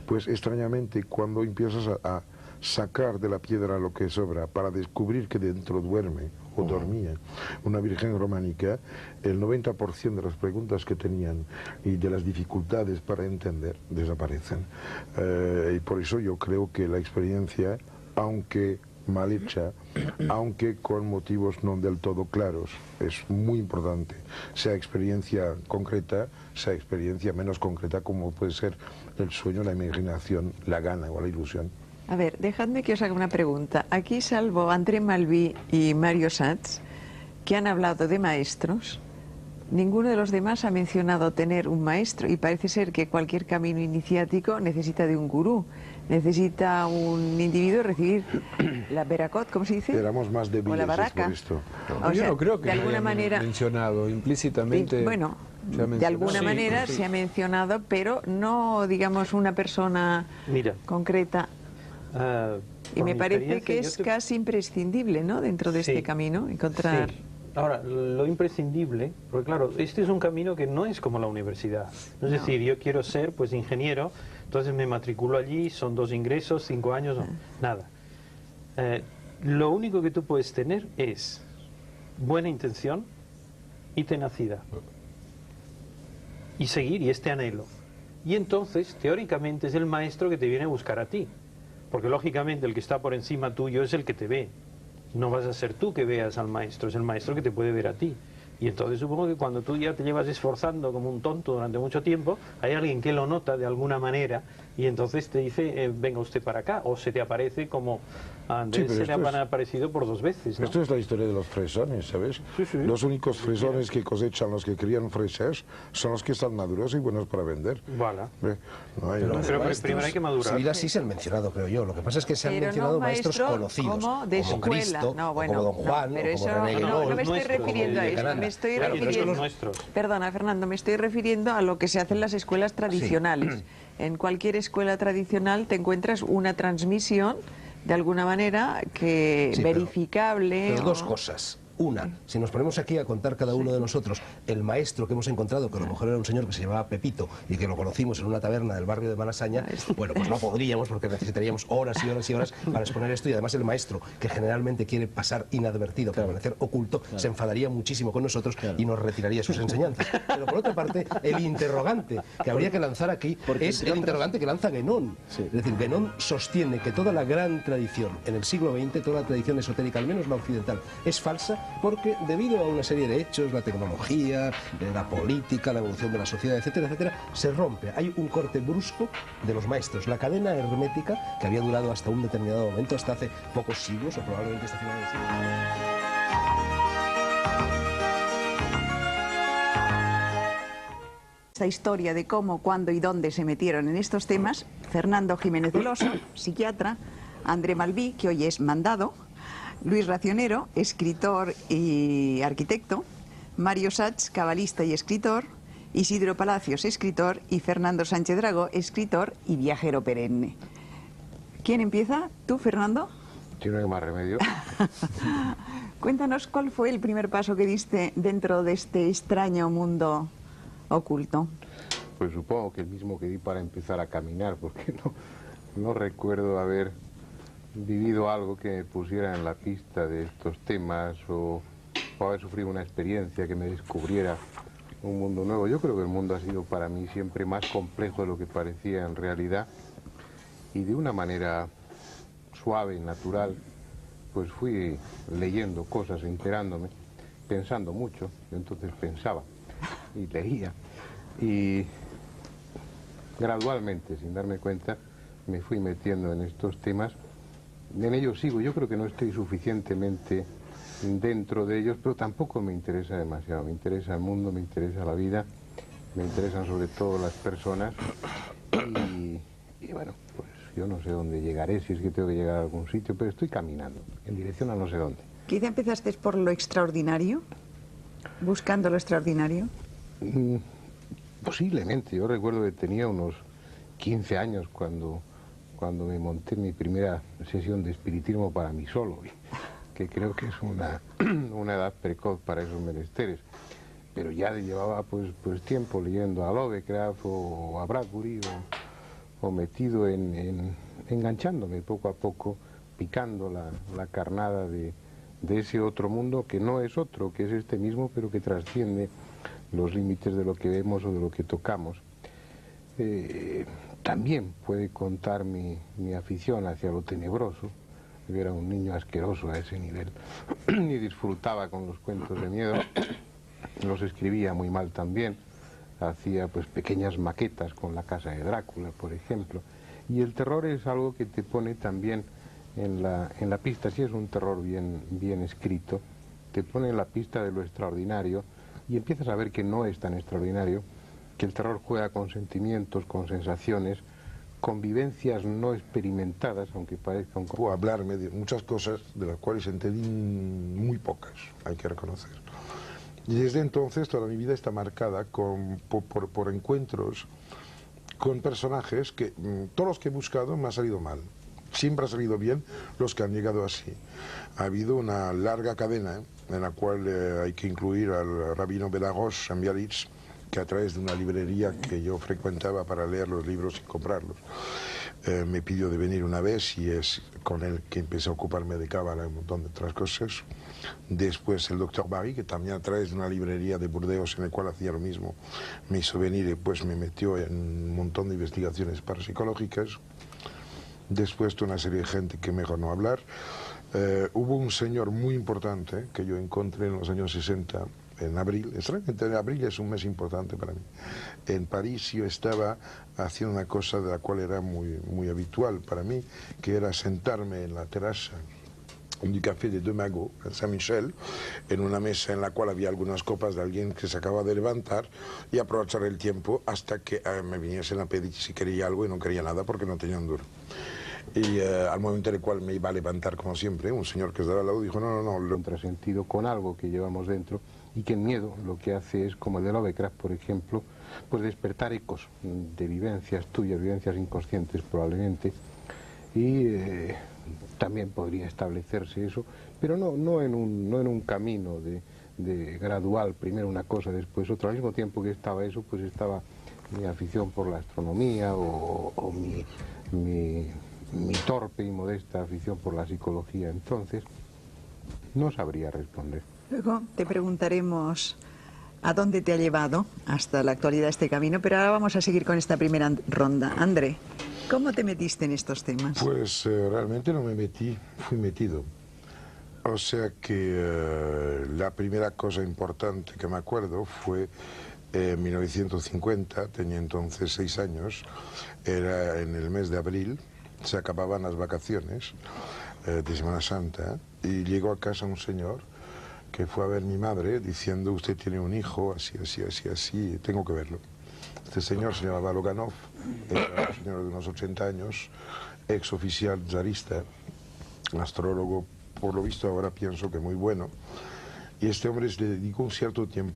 Pues extrañamente, cuando empiezas a sacar de la piedra lo que sobra para descubrir que dentro duerme o dormía una virgen románica, el 90% de las preguntas que tenían y de las dificultades para entender desaparecen. Y por eso yo creo que la experiencia, aunque mal hecha, aunque con motivos no del todo claros, es muy importante, sea experiencia concreta, sea experiencia menos concreta, como puede ser el sueño, la imaginación, la gana o la ilusión. A ver, dejadme que os haga una pregunta. Aquí, salvo André Malví y Mario Satz, que han hablado de maestros, ninguno de los demás ha mencionado tener un maestro, y parece ser que cualquier camino iniciático necesita de un gurú. Necesita un individuo recibir la veracot, ¿cómo se dice? Éramos más débiles o la baraca. por esto. O Yo sea, no creo que de alguna manera mencionado implícitamente. Bueno, de alguna manera se ha mencionado, pero no, digamos, una persona concreta. Y me parece que es casi imprescindible, ¿no? Dentro de este camino, encontrar... Sí. Ahora, lo imprescindible, porque claro, este es un camino que no es como la universidad. Es decir, yo quiero ser pues ingeniero, entonces me matriculo allí, son 2 ingresos, 5 años, nada. Lo único que tú puedes tener es buena intención y tenacidad. Y seguir, y este anhelo. Y entonces, teóricamente, es el maestro que te viene a buscar a ti. Porque lógicamente el que está por encima tuyo es el que te ve. No vas a ser tú que veas al maestro, es el maestro que te puede ver a ti. Y entonces supongo que cuando tú ya te llevas esforzando como un tonto durante mucho tiempo, hay alguien que lo nota de alguna manera y entonces te dice, venga usted para acá, o se te aparece como a Andrés se le han aparecido por 2 veces, ¿no? Esto es la historia de los fresones, ¿sabes? Sí, sí. Los únicos fresones que cosechan los que crían fresas son los que están maduros y buenos para vender. Voilà. No hay Pero primero hay que madurar. Sí, así se han mencionado, creo yo. Lo que pasa es que se han Pero mencionado no maestros maestro conocidos, como de como escuela. Cristo, No, o bueno, como Don Juan, pero o eso como René no me estoy nuestros, refiriendo a de eso. Canadá. Me estoy Claro, pero es que refiriendo. los nuestros. Perdona, Fernando, me estoy refiriendo a lo que se hace en las escuelas tradicionales. En cualquier escuela tradicional te encuentras una transmisión de alguna manera que Sí, verificable. Pero o- 2 cosas. Una, si nos ponemos aquí a contar cada uno de nosotros el maestro que hemos encontrado, que a lo mejor era un señor que se llamaba Pepito y que lo conocimos en una taberna del barrio de Malasaña, bueno, pues no podríamos porque necesitaríamos horas y horas y horas para exponer esto, y además el maestro, que generalmente quiere pasar inadvertido, permanecer oculto, se enfadaría muchísimo con nosotros y nos retiraría sus enseñanzas. Pero por otra parte, el interrogante que habría que lanzar aquí es el interrogante que lanza Guénon. Es decir, Guénon sostiene que toda la gran tradición en el siglo XX, toda la tradición esotérica, al menos la occidental, es falsa porque debido a una serie de hechos, la tecnología, la política, la evolución de la sociedad, etcétera, etcétera, se rompe. Hay un corte brusco de los maestros. La cadena hermética, que había durado hasta un determinado momento, hasta hace pocos siglos, o probablemente hasta finales del siglo. Esta historia de cómo, cuándo y dónde se metieron en estos temas, Fernando Jiménez del Oso, psiquiatra, André Malví, que hoy es mandado, Luis Racionero, escritor y arquitecto, Mario Sachs, cabalista y escritor, Isidro Palacios, escritor, y Fernando Sánchez Dragó, escritor y viajero perenne. ¿Quién empieza? ¿Tú, Fernando? Si no hay más remedio. Cuéntanos cuál fue el primer paso que diste dentro de este extraño mundo oculto. Pues supongo que el mismo que di para empezar a caminar, porque no recuerdo haber vivido algo que me pusiera en la pista de estos temas o haber sufrido una experiencia que me descubriera un mundo nuevo. Yo creo que el mundo ha sido para mí siempre más complejo de lo que parecía en realidad, y de una manera suave y natural pues fui leyendo cosas, enterándome, pensando mucho. Yo entonces pensaba y leía, y gradualmente, sin darme cuenta, me fui metiendo en estos temas. En ellos sigo. Yo creo que no estoy suficientemente dentro de ellos, pero tampoco me interesa demasiado. Me interesa el mundo, me interesa la vida, me interesan sobre todo las personas, y bueno, pues yo no sé dónde llegaré, si es que tengo que llegar a algún sitio, pero estoy caminando en dirección a no sé dónde. Quizá empezaste por lo extraordinario, buscando lo extraordinario. Posiblemente. Yo recuerdo que tenía unos 15 años cuando me monté mi primera sesión de espiritismo para mí solo, que creo que es una edad precoz para esos menesteres. Pero ya llevaba pues tiempo leyendo a Lovecraft o a Bradbury, o metido enganchándome poco a poco, picando la carnada de ese otro mundo que no es otro, que es este mismo, pero que trasciende los límites de lo que vemos o de lo que tocamos. También puede contar mi afición hacia lo tenebroso. Yo era un niño asqueroso a ese nivel y disfrutaba con los cuentos de miedo. Los escribía muy mal también. Hacía pues pequeñas maquetas con la casa de Drácula, por ejemplo. Y el terror es algo que te pone también en la pista. Si es un terror bien escrito, te pone en la pista de lo extraordinario, y empiezas a ver que no es tan extraordinario, que el terror juega con sentimientos, con sensaciones, con vivencias no experimentadas, aunque parezcan... Puedo hablarme de muchas cosas de las cuales entendí muy pocas, hay que reconocer. Y desde entonces toda mi vida está marcada por encuentros con personajes que todos los que he buscado me han salido mal. Siempre ha salido bien los que han llegado así. Ha habido una larga cadena en la cual hay que incluir al rabino Belagos en Biarritz, que a través de una librería que yo frecuentaba para leer los libros y comprarlos, me pidió de venir una vez, y es con él que empecé a ocuparme de Cábala y un montón de otras cosas. Después el doctor Barry, que también a través de una librería de Burdeos en la cual hacía lo mismo, me hizo venir y pues me metió en un montón de investigaciones parapsicológicas. Después de una serie de gente que mejor no hablar. Hubo un señor muy importante que yo encontré en los años 60 en abril. Extrañamente, abril es un mes importante para mí. En París yo estaba haciendo una cosa de la cual era muy habitual para mí, que era sentarme en la terraza du Café de Deux Magots, en Saint-Michel, en una mesa en la cual había algunas copas de alguien que se acaba de levantar, y aprovechar el tiempo hasta que me viniesen a pedir si quería algo, y no quería nada porque no tenía un duro. Y al momento en el cual me iba a levantar, como siempre, un señor que estaba al lado dijo: no, Lo contrasentido con algo que llevamos dentro, y que el miedo lo que hace es, como el de Lovecraft, por ejemplo, pues despertar ecos de vivencias tuyas, vivencias inconscientes probablemente, y también podría establecerse eso, pero no en un camino de gradual, primero una cosa, después otra. Al mismo tiempo que estaba eso, pues estaba mi afición por la astronomía o mi torpe y modesta afición por la psicología. Entonces, no sabría responder. Luego te preguntaremos a dónde te ha llevado hasta la actualidad este camino, pero ahora vamos a seguir con esta primera ronda. André, ¿cómo te metiste en estos temas? Pues realmente no me metí, fui metido. O sea que la primera cosa importante que me acuerdo fue en 1950, tenía entonces 6 años, era en el mes de abril, se acababan las vacaciones de Semana Santa, y llegó a casa un señor que fue a ver mi madre diciendo: usted tiene un hijo, así, tengo que verlo. Este señor se llamaba Loganov, era un señor de unos 80 años, ex oficial tsarista, astrólogo, por lo visto ahora pienso que muy bueno, y este hombre le dedicó un cierto tiempo.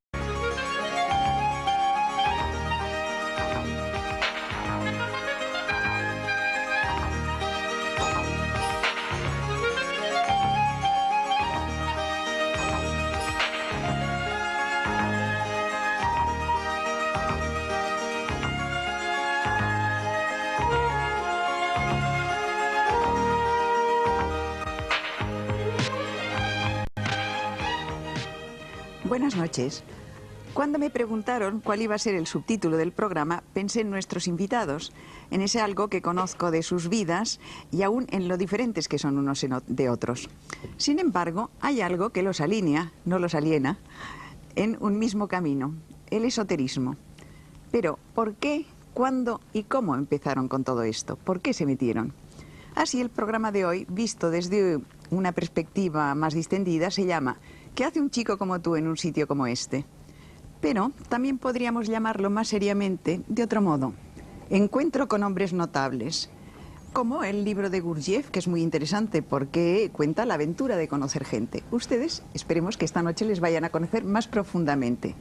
Buenas noches. Cuando me preguntaron cuál iba a ser el subtítulo del programa, pensé en nuestros invitados, en ese algo que conozco de sus vidas y aún en lo diferentes que son unos de otros. Sin embargo, hay algo que los alinea, no los aliena, en un mismo camino, el esoterismo. Pero, ¿por qué, cuándo y cómo empezaron con todo esto? ¿Por qué se metieron? Así, el programa de hoy, visto desde una perspectiva más distendida, se llama ¿Qué hace un chico como tú en un sitio como este? Pero también podríamos llamarlo más seriamente de otro modo. Encuentro con hombres notables, como el libro de Gurdjieff, que es muy interesante porque cuenta la aventura de conocer gente. Ustedes, esperemos que esta noche les vayan a conocer más profundamente.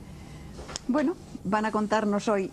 Bueno, van a contarnos hoy